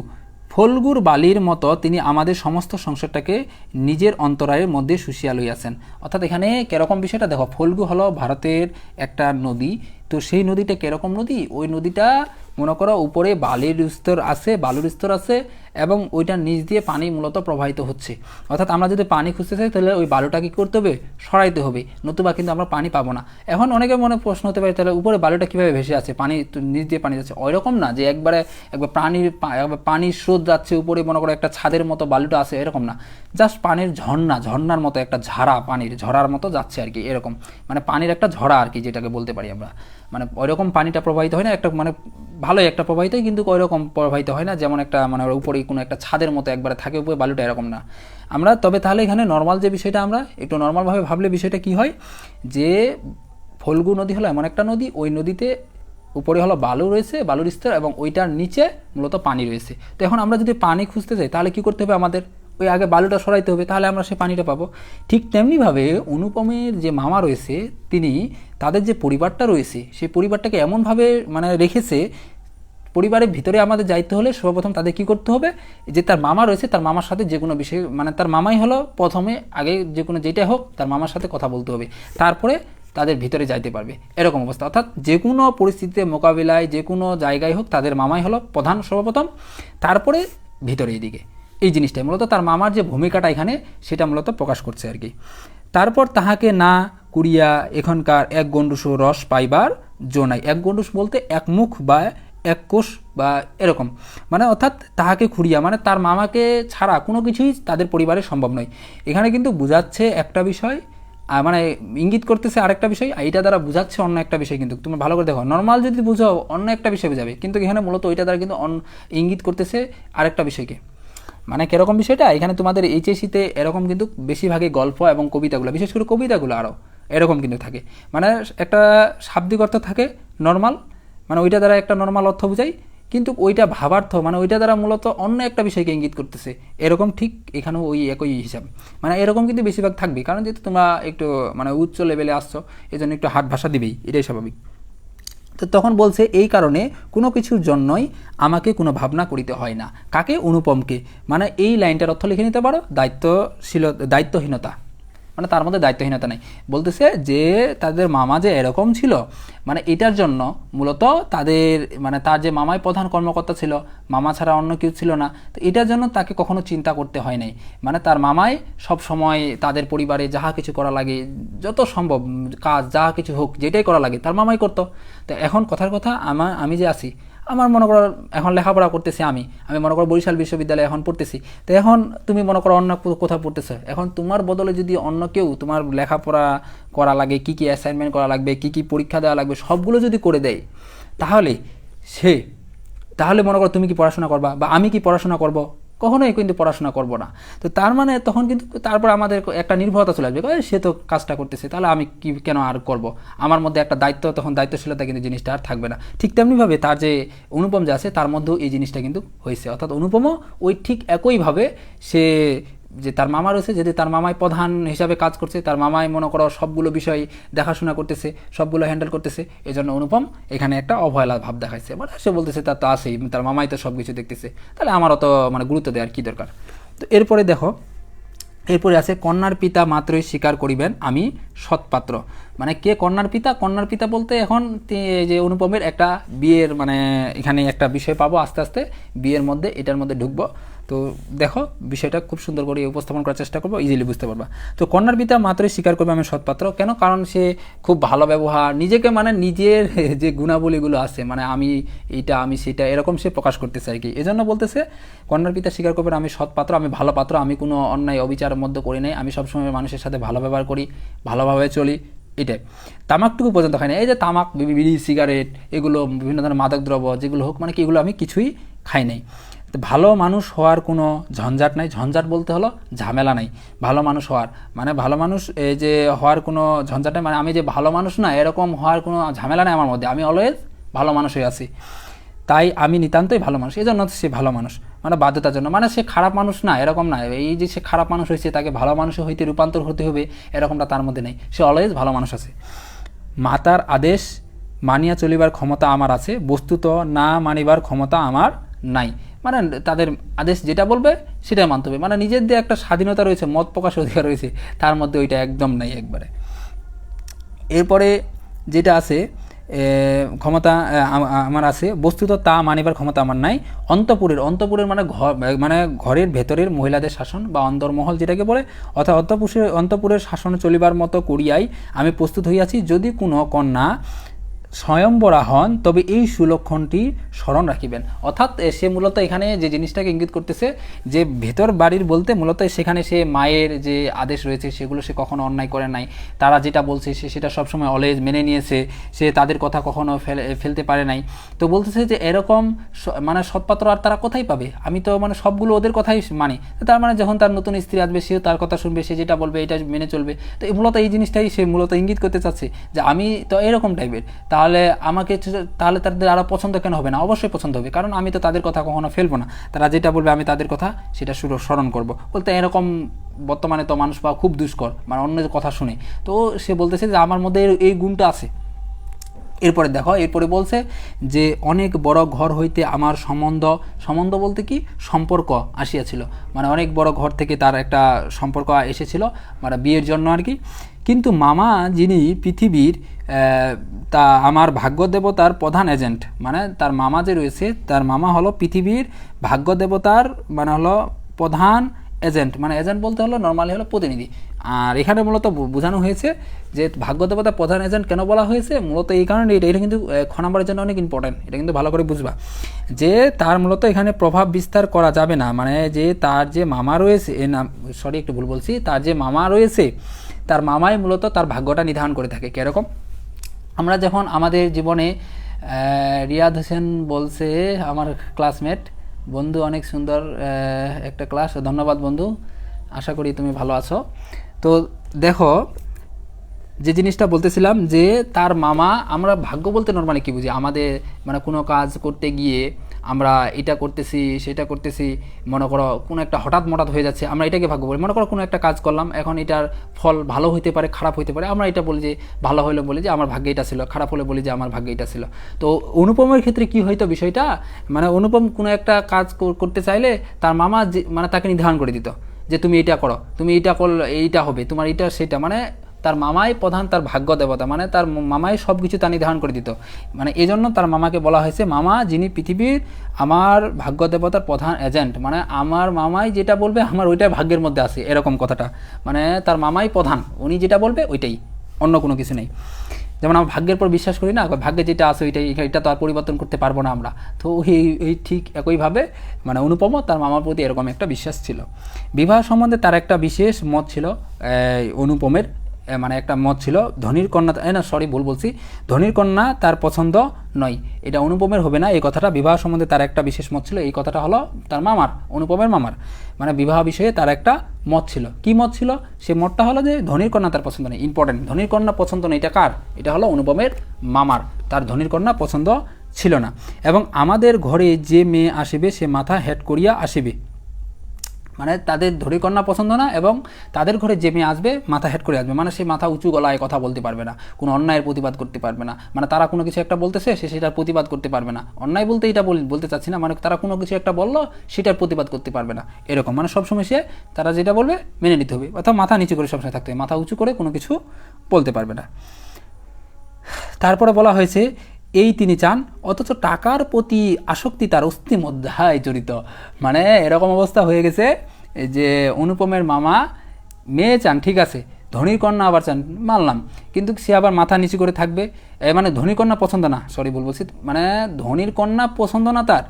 A: ফল্গুর বালির মতো তিনি আমাদের সমস্ত সংসারটাকে নিজের অন্তরায়ের মধ্যে শুষিয়া লইয়াছেন। অর্থাৎ এখানে কেরকম বিষয়টা দেখো, ফল্গু হলো ভারতের একটা নদী। তো সেই নদীটা কেরকম নদী? ওই নদীটা মনে করো উপরে বালুর স্তর আছে এবং ওইটার নিচ দিয়ে পানি মূলত প্রবাহিত হচ্ছে। অর্থাৎ আমরা যদি পানি খুঁজতে চাই তাহলে ওই বালুটা কী করতে হবে? সরাইতে হবে, নতুবা কিন্তু আমরা পানি পাবো না। এখন অনেকের মনে প্রশ্ন হতে পারে, তাহলে উপরে বালুটা কীভাবে ভেসে আছে, পানি নিচ দিয়ে পানি যাচ্ছে? ওইরকম না যে একবার পানির স্রোত যাচ্ছে উপরে, মনে করো একটা ছাদের মতো বালুটা আছে, এরকম না। জাস্ট পানির ঝর্ণার মতো একটা ঝরার মতো যাচ্ছে আর কি, এরকম। মানে পানির একটা ঝরা আর কি, যেটাকে বলতে পারি আমরা। মানে ওইরকম পানিটা প্রবাহিত হয় না, একটা মানে ভালোই একটা প্রবাহিত হয়, কিন্তু ওইরকম প্রবাহিত হয় না যেমন একটা মানে উপরে কোনো একটা ছাদের মতো একবারে থাকে উপরে বালুটা, এরকম না আমরা। তবে তাহলে এখানে নর্মাল যে বিষয়টা, আমরা একটু নর্মালভাবে ভাবলে বিষয়টা কি হয়, যে ফল্গু নদী হলো এমন একটা নদী, ওই নদীতে উপরে হলো বালু রয়েছে, বালুর স্তর, এবং ওইটার নিচে মূলত পানি রয়েছে। তো এখন আমরা যদি পানি খুঁজতে যাই তাহলে কী করতে হবে, আমাদের ওই আগে বালুটা সরাইতে হবে, তাহলে আমরা সেই পানিটা পাবো। ঠিক তেমনিভাবে অনুপমের যে মামা রয়েছে, তিনি তাদের যে পরিবারটা রয়েছে সেই পরিবারটাকে এমনভাবে মানে রেখেছে, পরিবারের ভিতরে আমাদের যাইতে হলে সর্বপ্রথম তাদের কী করতে হবে, যে তার মামা রয়েছে তার মামার সাথে যে কোনো বিষয়ে, মানে তার মামাই হলো প্রথমে, আগে যে কোনো যেটা হোক তার মামার সাথে কথা বলতে হবে, তারপরে তাদের ভিতরে যাইতে পারবে, এরকম অবস্থা। অর্থাৎ যে কোনো পরিস্থিতিতে মোকাবিলায় যে কোনো জায়গায় হোক তাদের মামাই হলো প্রধান সর্বপ্রথম, তারপরে ভিতরে এদিকে। এই জিনিসটাই মূলত তার মামার যে ভূমিকাটা এখানে সেটা মূলত প্রকাশ করছে আর কি। তারপর তাহাকে না কুড়িয়া এখনকার এক গণ্ডুষ রস পাইবার জো নাই। এক গণ্ডুষ বলতে এক মুখ বা এক কোষ বা এরকম, মানে অর্থাৎ তাহাকে খুঁড়িয়া মানে তার মামাকে ছাড়া কোনো কিছুই তাদের পরিবারে সম্ভব নয়। এখানে কিন্তু বোঝাচ্ছে একটা বিষয়, মানে ইঙ্গিত করতেছে আরেকটা বিষয়, এইটা দ্বারা বোঝাচ্ছে অন্য একটা বিষয়। কিন্তু তুমি ভালো করে দেখো, নর্মাল যদি বুঝো অন্য একটা বিষয় বোঝাবে, কিন্তু এখানে মূলত ওইটা দ্বারা কিন্তু ইঙ্গিত করতেছে আরেকটা বিষয়কে। মানে কীরকম বিষয়টা, এখানে তোমাদের এইচএসসিতে এরকম কিন্তু বেশিরভাগই গল্প এবং কবিতাগুলো, বিশেষ করে কবিতাগুলো আরও এরকম কিন্তু থাকে, মানে একটা শাব্দিক অর্থ থাকে নর্মাল, মানে ওইটা দ্বারা একটা নর্মাল অর্থ বোঝাই, কিন্তু ওইটা ভাবার্থ মানে ওইটা দ্বারা মূলত অন্য একটা বিষয়কে ইঙ্গিত করতেছে, এরকম ঠিক এখানেও ওই একই হিসাব। মানে এরকম কিন্তু বেশিরভাগ থাকবে, কারণ যেহেতু তোমরা একটু মানে উচ্চ লেভেলে আসছো, এই জন্য একটু হাত ভাষা দিবেই, এটাই স্বাভাবিক। তো তখন বলছে এই কারণে কোনো কিছুর জন্যই আমাকে কোনো ভাবনা করিতে হয় না। কাকে? অনুপমকে। মানে এই লাইনটার অর্থ লিখে নিতে পারো দায়িত্বহীনতা, মানে তার মধ্যে দায়িত্বহীনতা নেই। বলতেছে যে তাদের মামা যে এরকম ছিল, মানে এটার জন্য মূলত তাদের মানে তার যে মামাই প্রধান কর্মকর্তা ছিল, মামা ছাড়া অন্য কেউ ছিল না, তো এটার জন্য তাকে কখনো চিন্তা করতে হয় নাই। মানে তার মামাই সব সময় তাদের পরিবারে যাহা কিছু করা লাগে, যত সম্ভব কাজ যাহা কিছু হোক যেটাই করা লাগে তার মামাই করতো। তো এখন কথার কথা আমি যে আছি, আমার মনে করো এখন লেখাপড়া করতেছি, আমি মনে করো বরিশাল বিশ্ববিদ্যালয়ে এখন পড়তেছি, তো এখন তুমি মনে করো অন্য কোথাও পড়তেছো, এখন তোমার বদলে যদি অন্য কেউ তোমার লেখাপড়া করা লাগে, কী কী অ্যাসাইনমেন্ট করা লাগবে, কী কী পরীক্ষা দেওয়া লাগবে, সবগুলো যদি করে দেয়, তাহলে মনে করো তুমি কি পড়াশোনা করবা, বা আমি কি পড়াশোনা করব? কখনোই কিন্তু পড়াশোনা করব না। তো তার মানে তখন কিন্তু তারপর আমাদের একটা নির্ভরতা চলে আসবে, সে তো কাজটা করতেছে, তাহলে আমি কি কেন আর করব, আমার মধ্যে একটা দায়িত্ব, তখন দায়িত্বশীলতা কিন্তু জিনিসটা আর থাকবে না। ঠিক তেমনিভাবে তার যে অনুপম যে আছে তার মধ্যেও এই জিনিসটা কিন্তু হয়েছে, অর্থাৎ অনুপমও ওই ঠিক একইভাবে সে যে তার মামা রয়েছে, যদি তার মামাই প্রধান হিসাবে কাজ করছে, তার মামাই মনে করো সবগুলো বিষয় দেখাশোনা করতেছে, সবগুলো হ্যান্ডেল করতেছে, এই জন্য অনুপম এখানে একটা অবহেলা ভাব দেখাচ্ছে। মানে সে বলতেছে তার তো আছেই, তার মামাই তো সব কিছু দেখতেছে, তাহলে আমারও তো মানে গুরুত্ব দেওয়ার কী দরকার। তো এরপরে দেখো, এরপরে আছে কন্যার পিতা মাত্রই স্বীকার করিবেন আমি সৎপাত্র। মানে কে কন্যার পিতা? কন্যার পিতা বলতে এখন যে অনুপমের একটা বিয়ের মানে এখানে একটা বিষয় পাবো, আস্তে আস্তে বিয়ের মধ্যে এটার মধ্যে ঢুকবো। তো দেখো বিষয়টা খুব সুন্দর করে উপস্থাপন করার চেষ্টা করবো, ইজিলি বুঝতে পারবা। তো কন্যার পিতা মাত্রই স্বীকার করবে আমি সৎপাত্র। কেন? কারণ সে খুব ভালো ব্যবহার, নিজেকে মানে নিজের যে গুণাবলীগুলো আছে, মানে আমি এইটা আমি সেটা এরকম সে প্রকাশ করতেছে আর কি। এজন্য বলতেছে কন্যার পিতা স্বীকার করবেন আমি সৎপাত্র, আমি ভালো পাত্র, আমি কোনো অন্যায় অবিচারের মধ্যে করি নাই, আমি সবসময় মানুষের সাথে ভালো ব্যবহার করি, ভালোভাবে চলি, এটাই। তামাকটুকু পর্যন্ত খাই না, এই যে তামাক, বিড়ি, সিগারেট, এগুলো বিভিন্ন ধরনের মাদক দ্রব্য যেগুলো হোক, মানে কি এগুলো আমি কিছুই খাই নাই। ভালো মানুষ হওয়ার কোনো ঝঞ্ঝাট নাই, ঝঞ্ঝাট বলতে হলো ঝামেলা নাই। ভালো মানুষ হওয়ার মানে ভালো মানুষ এই যে হওয়ার কোনো ঝঞ্ঝাট নাই, মানে আমি যে ভালো মানুষ না এরকম হওয়ার কোনো ঝামেলা নেই আমার মধ্যে, আমি অলওয়েজ ভালো মানুষ হয়ে আছি, তাই আমি নিতান্তই ভালো মানুষ। এই জন্য সে ভালো মানুষ, মানে বাধ্যতার জন্য, মানে সে খারাপ মানুষ না এরকম না, এই যে সে খারাপ মানুষ হয়েছে তাকে ভালো মানুষ হইতে রূপান্তর হতে হবে এরকমটা তার মধ্যে নেই, সে অলওয়েজ ভালো মানুষ আছে। মাতার আদেশ মানিয়া চলিবার ক্ষমতা আমার আছে, বস্তুত না মানিবার ক্ষমতা আমার নাই। মানে তাদের আদেশ যেটা বলবে সেটাই মানতে হবে, মানে নিজের যে একটা স্বাধীনতা রয়েছে, মত প্রকাশ অধিকার রয়েছে, তার মধ্যে ওইটা একদম নাই একবারে। এরপরে যেটা আছে ক্ষমতা আমার আছে, বস্তুত তা মানিবার ক্ষমতা আমার নাই। অন্তপুরের মানে ঘরের ভেতরের মহিলাদের শাসন বা অন্দরমহল যেটাকে বলে, অর্থাৎ অন্তপুরের শাসন চলিবার মতো করিয়াই আমি প্রস্তুত হইয়াছি। যদি কোনো কন্যা স্বয়ংবরা হন তবে এই সুলক্ষণটি স্মরণ রাখিবেন। অর্থাৎ সে মূলত এখানে যে জিনিসটাকে ইঙ্গিত করতেছে যে ভেতর বাড়ির বলতে মূলত সেখানে সে মায়ের যে আদেশ রয়েছে সেগুলো সে কখনো অন্যায় করে নাই, তারা যেটা বলছে সে সেটা সবসময় অলওয়েজ মেনে নিয়েছে, সে তাদের কথা কখনো ফেলতে পারে নাই। তো বলতেছে যে এরকম মানে সৎপাত্র আর তারা কোথায় পাবে, আমি তো মানে সবগুলো ওদের কথাই মানি। তার মানে যখন তার নতুন স্ত্রী আসবে সেও তার কথা শুনবে, সে যেটা বলবে এটা মেনে চলবে। তো মূলত এই জিনিসটাই সে মূলত ইঙ্গিত করতে চাচ্ছে যে আমি তো এরকম টাইপের, তাহলে তাহলে তাদের আরও পছন্দ কেন হবে না, অবশ্যই পছন্দ হবে, কারণ আমি তো তাদের কথা কখনো ফেলবো না, তারা যেটা বলবে আমি তাদের কথা সেটা স্মরণ করব। বলতে এরকম বর্তমানে তো মানুষ পাওয়া খুব দুষ্কর, মানে অন্য কথা শুনে। তো সে বলতেছে যে আমার মধ্যে এই গুণটা আছে। এরপরে দেখো, এরপরে বলছে যে অনেক বড় ঘর হইতে আমার সম্বন্ধ বলতে কি সম্পর্ক আসিয়াছিল, মানে অনেক বড় ঘর থেকে তার একটা সম্পর্ক এসেছিল, মানে বিয়ের জন্য আর কি। কিন্তু মামা যিনি পৃথিবীর তা আমার ভাগ্য দেবতার প্রধান এজেন্ট, মানে তার মামা যে রয়েছে তার মামা হলো পৃথিবীর ভাগ্য দেবতার মানে হলো প্রধান এজেন্ট, মানে এজেন্ট বলতে হলো নর্মালি হলো প্রতিনিধি। আর এখানে মূলত বোঝানো হয়েছে যে ভাগ্য দেবতা প্রধান এজেন্ট কেন বলা হয়েছে, মূলত এই কারণে এটা কিন্তু খ নম্বরের জন্য অনেক ইম্পর্টেন্ট, এটা কিন্তু ভালো করে বুঝবা যে তার মূলত এখানে প্রভাব বিস্তার করা যাবে না, মানে যে তার যে মামা রয়েছে একটু ভুল বলছি, তার যে মামা রয়েছে তার মামাই মূলত তার ভাগ্যটা নির্ধারণ করে থাকে। কীরকম, আমরা যখন আমাদের জীবনে রিয়াদ হোসেন বলছে, আমার ক্লাসমেট বন্ধু, অনেক সুন্দর একটা ক্লাস, ধন্যবাদ বন্ধু, আশা করি তুমি ভালো আছো। তো দেখো যে জিনিসটা বলতেছিলাম যে তার মামা, আমরা ভাগ্য বলতে নর্মালি কী বুঝি, আমাদের মানে কোনো কাজ করতে গিয়ে আমরা এটা করতেছি সেটা করতেছি, মনে করো কোনো একটা হঠাৎ হয়ে যাচ্ছে, আমরা এটাকে ভাগ্য বলি। মনে করো কোনো একটা কাজ করলাম, এখন এটার ফল ভালো হইতে পারে খারাপ হইতে পারে, আমরা এটা বলি যে ভালো হলে বলি যে আমার ভাগ্যে এটা ছিল, খারাপ হলে বলি যে আমার ভাগ্যে এটা ছিল। তো অনুপমের ক্ষেত্রে কি হইতো বিষয়টা, মানে অনুপম কোনো একটা কাজ করতে চাইলে তার মামা মানে তাকে নির্ধারণ করে দিত যে তুমি এটা করো, তুমি এটা করলে এইটা হবে, তোমার এটা সেটা, মানে তার মামাই প্রধান, তার ভাগ্য দেবতা, মানে তার মামাই সব কিছু তা নির্ধারণ করে দিত। মানে এই জন্য তার মামাকে বলা হয়েছে মামা যিনি পৃথিবীর আমার ভাগ্য দেবতার প্রধান এজেন্ট, মানে আমার মামাই যেটা বলবে আমার ওইটাই ভাগ্যের মধ্যে আছে, এরকম কথাটা, মানে তার মামাই প্রধান, উনি যেটা বলবে ওইটাই, অন্য কোনো কিছু নেই। যেমন আমরা ভাগ্যের পর বিশ্বাস করি না, ভাগ্যে যেটা আছে ওইটাই, এটা তো আর পরিবর্তন করতে পারবো না আমরা। তো এই ঠিক একইভাবে মানে অনুপম তার মামার প্রতি এরকম একটা বিশ্বাস ছিল। বিবাহ সম্বন্ধে তার একটা বিশেষ মত ছিল, অনুপমের মানে একটা মত ছিল, ধনীর কন্যা ভুল বলছি, ধনীর কন্যা তার পছন্দ নয়, এটা অনুপমের হবে না, এই কথাটা বিবাহ সম্বন্ধে তার একটা বিশেষ মত ছিল। এই কথাটা হলো তার মামার, অনুপমের মামার, মানে বিবাহ বিষয়ে তার একটা মত ছিল। কি মত ছিল, সে মতটা হলো যে ধনীর কন্যা তার পছন্দ নেই, ইম্পর্টেন্ট, ধনীর কন্যা পছন্দ নেই, এটা কার, এটা হলো অনুপমের মামার, তার ধনীর কন্যা পছন্দ ছিল না। এবং আমাদের ঘরে যে মেয়ে আসিবে সে মাথা হেট করিয়া আসিবে, মানে তাদের ধনী কন্যা পছন্দ না, এবং তাদের ঘরে যে মেয়ে আসবে মাথা হেট করে আসবে, মানে সে মাথা উঁচু গলায় কথা বলতে পারবে না, কোনো অন্যায়ের প্রতিবাদ করতে পারবে না, মানে তারা কোনো কিছু একটা বলতেছে সে সেটার প্রতিবাদ করতে পারবে না, অন্যায় বলতে এটা বলতে চাচ্ছি না, মানে তারা কোনো কিছু একটা বললো সেটার প্রতিবাদ করতে পারবে না, এরকম, মানে সবসময় সে তারা যেটা বলবে মেনে নিতে হবে, অর্থাৎ মাথা নিচু করে সবসময় থাকতে হবে, মাথা উঁচু করে কোনো কিছু বলতে পারবে না। তারপরে বলা হয়েছে এই তিনি চান, অথচ টাকার প্রতি আসক্তি তার অস্থি মধ্যায় জড়িত, মানে এরকম অবস্থা হয়ে গেছে যে অনুপমের মামা মেয়ে চান, ঠিক আছে, ধনীর কন্যা আবার চান, মানলাম, কিন্তু সে আবার মাথা নিচু করে থাকবে, মানে ধনীর কন্যা পছন্দ না, বলছি, মানে ধনীর কন্যা পছন্দ না, তার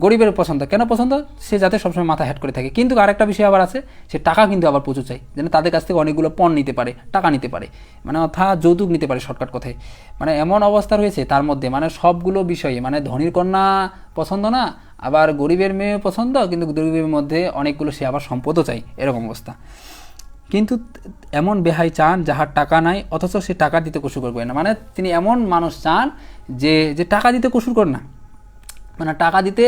A: গরিবের পছন্দ, কেন পছন্দ, সে যাতে সবসময় মাথা হেট করে থাকে। কিন্তু আরেকটা বিষয় আবার আছে, সে টাকা কিন্তু আবার প্রচুর চাই, যেন তাদের কাছ থেকে অনেকগুলো পণ নিতে পারে, টাকা নিতে পারে, মানে অর্থাৎ যৌতুক নিতে পারে, শর্টকাট কথায়, মানে এমন অবস্থা রয়েছে তার মধ্যে, মানে সবগুলো বিষয়ে, মানে ধনীর কন্যা পছন্দ না, আবার গরিবের মেয়ে পছন্দ, কিন্তু গরিবের মধ্যে অনেকগুলো সে আবার সম্পদও চাই, এরকম অবস্থা। কিন্তু এমন বেহাই চান যাহার টাকা নাই, অথচ সে টাকা দিতে কসুর করবে না, মানে তিনি এমন মানুষ চান যে টাকা দিতে কসুর করে না, মানে টাকা দিতে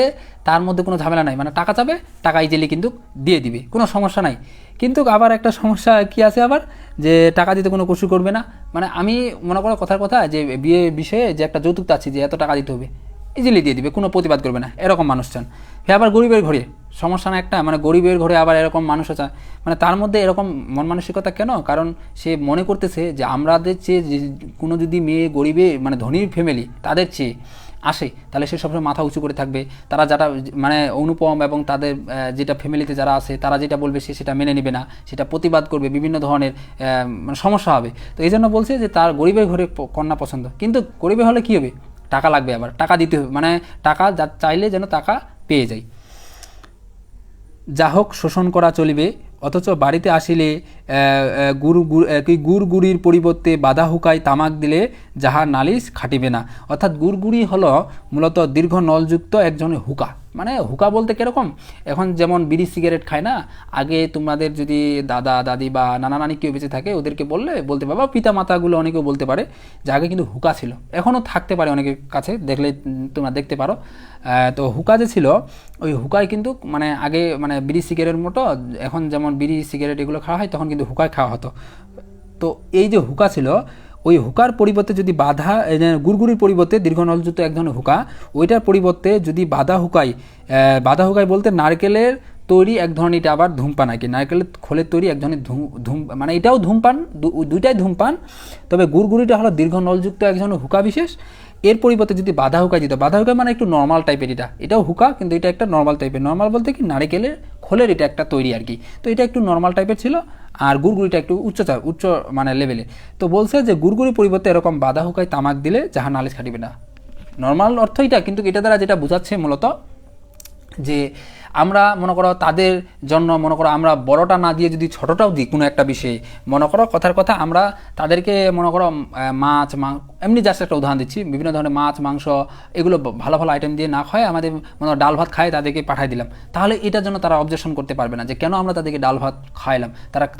A: তার মধ্যে কোনো ঝামেলা নাই, মানে টাকা চাবে, টাকা ইজিলি কিন্তু দিয়ে দিবে, কোনো সমস্যা নাই। কিন্তু আবার একটা সমস্যা কি আছে আবার, যে টাকা দিতে কোনো কসুর করবে না, মানে আমি মনে করো কথার কথা যে বিয়ে বিষয়ে যে একটা যৌতুক চাচ্ছি যে এত টাকা দিতে হবে, ইজিলি দিয়ে দিবে, কোনো প্রতিবাদ করবে না, এরকম মানুষ চান। আবার গরিবের ঘরে সমস্যা না একটা, মানে গরিবের ঘরে আবার এরকম মানুষও চায়, মানে তার মধ্যে এরকম মন মানসিকতা কেন, কারণ সে মনে করতেছে যে আমাদের চেয়ে যে কোনো যদি মেয়ে গরিবে মানে ধনীর ফ্যামিলি তাদের চেয়ে আসে তাহলে সে সবসময় মাথা উঁচু করে থাকবে। তারা যারা মানে অনুপম এবং তাদের যেটা ফ্যামিলিতে যারা আছে তারা যেটা বলবে সে সেটা মেনে নেবে না, সেটা প্রতিবাদ করবে, বিভিন্ন ধরনের মানে সমস্যা হবে। তো এই জন্য বলছে যে তার গরিবের ঘরে কন্যা পছন্দ। কিন্তু গরিবের হলে কী হবে, টাকা লাগবে, আবার টাকা দিতে হবে, মানে টাকা যা চাইলে যেন টাকা পেয়ে যায়। যা হোক শোষণ করা চলিবে, অথচ বাড়িতে আসিলে গুড়গুড়ির পরিবর্তে বাধা হুকায় তামাক দিলে যাহা নালিশ খাটিবে না। অর্থাৎ গুড়গুড়ি হলো মূলত দীর্ঘ নলযুক্ত এক ধরনের হুকা। মানে হুকা বলতে কীরকম, এখন যেমন বিড়ি সিগারেট খায় না, আগে তোমাদের যদি দাদা দাদি বা নানা নানি কেউ বেঁচে থাকে ওদেরকে বলতে পারবে, পিতা মাতাগুলো অনেকেও বলতে পারে যে আগে কিন্তু হুকা ছিল, এখনও থাকতে পারে অনেকের কাছে, দেখলে তোমরা দেখতে পারো। তো হুকা যে ছিল ওই হুকায় কিন্তু মানে আগে মানে বিড়ি সিগারেটের মতো এখন যেমন বিড়ি সিগারেট এগুলো খাওয়া হয় তখন কিন্তু হুকায় খাওয়া হতো। তো এই যে হুকা ছিল ওই হুকার পরিবর্তে যদি গুড়গুড়ির পরিবর্তে দীর্ঘ নলযুক্ত এক ধরনের হুকা, ওইটার পরিবর্তে যদি বাধা হুকাই বলতে নারকেলের তৈরি এক ধরনের, এটা আবার ধূমপান আর কি, নারকেলের খোলের তৈরি এক ধরনের মানে এটাও ধূমপান, দুইটাই ধূমপান, তবে গুড়গুড়িটা হলো দীর্ঘ নলযুক্ত এক ধরনের হুকা বিশেষ। এর পরিবর্তে যদি বাধা হুকাই দিত, বাধা হুকাই মানে একটু নর্মাল টাইপের, এটাও হুকা কিন্তু এটা একটা নর্মাল টাইপের, নর্মাল বলতে কি নারকেলের খোলের এটা একটা তৈরি আর কি। তো এটা একটু নর্মাল টাইপের ছিল আর গুড়গুড়িটা একটু উচ্চ মানে লেভেলে। তো বলছে যে গুড়গুড়ির পরিবর্তে এরকম বাধা হুকাই তামাক দিলে যাহা নালিশ খাটিবে না। নর্মাল অর্থ এটা, কিন্তু এটা দ্বারা যেটা বোঝাচ্ছে মূলত যে আমরা মনে করো তাদের জন্য মনে করো আমরা বড়টা না দিয়ে যদি ছোটোটাও দিই কোনো একটা বিষয়ে, মনে করো কথার কথা আমরা তাদেরকে মনে করো মাছ এমনি জাস্ট একটা উদাহরণ দিচ্ছি, বিভিন্ন ধরনের মাছ মাংস এগুলো ভালো ভালো আইটেম দিয়ে না খায়, আমাদের মনে করো ডাল ভাত খায় তাদেরকে পাঠিয়ে দিলাম, তাহলে এটার জন্য তারা অবজেকশন করতে পারবে না যে কেন আমরা তাদেরকে ডাল ভাত খাওয়াইলাম,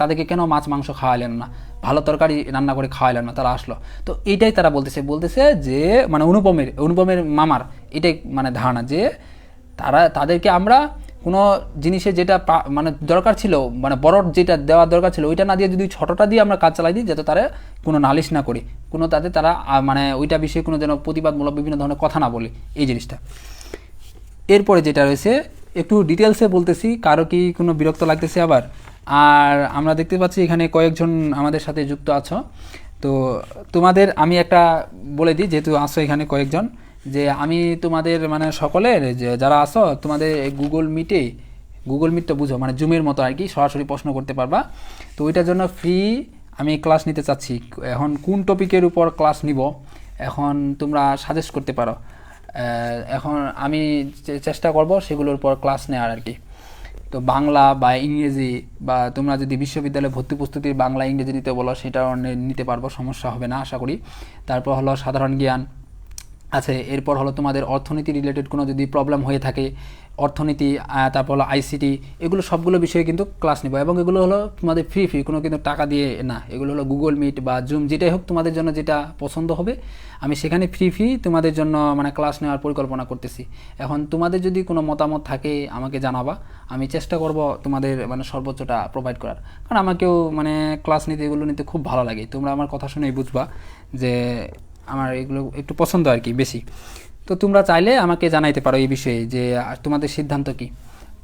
A: তাদেরকে কেন মাছ মাংস খাওয়াইলেন না, ভালো তরকারি রান্না করে খাওয়াইলেন না, তারা আসলো। তো এইটাই তারা বলতেছে যে মানে অনুপমের মামার এটাই মানে ধারণা যে তাদেরকে আমরা কোনো জিনিসে যেটা মানে দরকার ছিল, মানে বড় যেটা দেওয়ার দরকার ছিল ওইটা না দিয়ে যদি ছোটোটা দিয়ে আমরা কাজ চালাই দিই, যাতে তারা কোনো নালিশ না করে, কোনো তারা মানে ওইটা বিষয়ে কোনো যেন প্রতিবাদমূলক বিভিন্ন ধরনের কথা না বলে, এই জিনিসটা। এরপরে যেটা রয়েছে একটু ডিটেলসে বলতেছি, কারো কি কোনো বিরক্ত লাগতেছে আবার। আর আমরা দেখতে পাচ্ছি এখানে কয়েকজন আমাদের সাথে যুক্ত আছো, তো তোমাদের আমি একটা বলে দিই যেহেতু আসো এখানে কয়েকজন, যে আমি তোমাদের মানে সকলের যে যারা আসো তোমাদের গুগল মিটটা বুঝো মানে জুমের মতো আর কি, সরাসরি প্রশ্ন করতে পারবা। তো ওইটার জন্য ফ্রি আমি ক্লাস নিতে চাচ্ছি। এখন কোন টপিকের উপর ক্লাস নিব এখন তোমরা সাজেস্ট করতে পারো, এখন আমি চেষ্টা করব সেগুলোর উপর ক্লাস নেওয়ার আর কি। তো বাংলা বা ইংরেজি, বা তোমরা যদি বিশ্ববিদ্যালয়ে ভর্তি প্রস্তুতির বাংলা ইংরেজি নিতে বলো সেটাও নিতে পারবো, সমস্যা হবে না আশা করি। তারপর হলো সাধারণ জ্ঞান আছে, এরপর হলো তোমাদের অর্থনীতি রিলেটেড কোনো যদি প্রবলেম হয়ে থাকে অর্থনীতি, তারপর হলো আইসিটি, এগুলো সবগুলো বিষয়ে কিন্তু ক্লাস নেব, এবং এগুলো হলো তোমাদের ফ্রি কোনো কিন্তু টাকা দিয়ে না, এগুলো হলো গুগল মিট বা জুম যেটাই হোক তোমাদের জন্য যেটা পছন্দ হবে, আমি সেখানে ফ্রি তোমাদের জন্য মানে ক্লাস নেওয়ার পরিকল্পনা করতেছি। এখন তোমাদের যদি কোনো মতামত থাকে আমাকে জানাবা, আমি চেষ্টা করব তোমাদের মানে সর্বোচ্চটা প্রোভাইড করার, কারণ আমাকেও মানে ক্লাস নিতে এগুলো নিতে খুব ভালো লাগে, তোমরা আমার কথা শুনেই বুঝবা যে আমার এগুলো একটু পছন্দ আর কি বেশি। তো তোমরা চাইলে আমাকে জানাইতে পারো এই বিষয়ে যে তোমাদের সিদ্ধান্ত কি,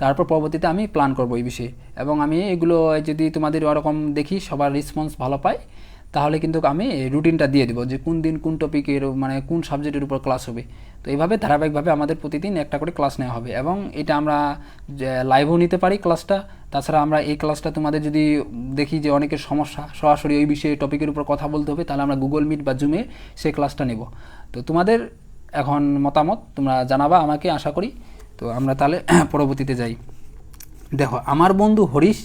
A: তারপর পরবর্তীতে আমি প্ল্যান করব এই বিষয়ে। এবং আমি এগুলো যদি তোমাদের ওরকম দেখি সবার রেসপন্স ভালো পাই, তাহলে কিন্তু আমি রুটিনটা দিয়ে দেবো যে কোন দিন কোন টপিকের মানে কোন সাবজেক্টের উপর ক্লাস হবে। তো এইভাবে ধারাবাহিকভাবে আমাদের প্রতিদিন একটা করে ক্লাস নেওয়া হবে, এবং এটা আমরা লাইভও নিতে পারি ক্লাসটা। তাছাড়া আমরা এই ক্লাসটা তোমাদের যদি দেখি যে অনেকের সমস্যা সরাসরি ওই বিষয়ে টপিকের উপর কথা বলতে হবে, তাহলে আমরা গুগল মিট বা জুমে সেই ক্লাসটা নেব। তো তোমাদের এখন মতামত তোমরা জানাবা আমাকে আশা করি। তো আমরা তাহলে পরবর্তীতে যাই। দেখো আমার বন্ধু হরিশ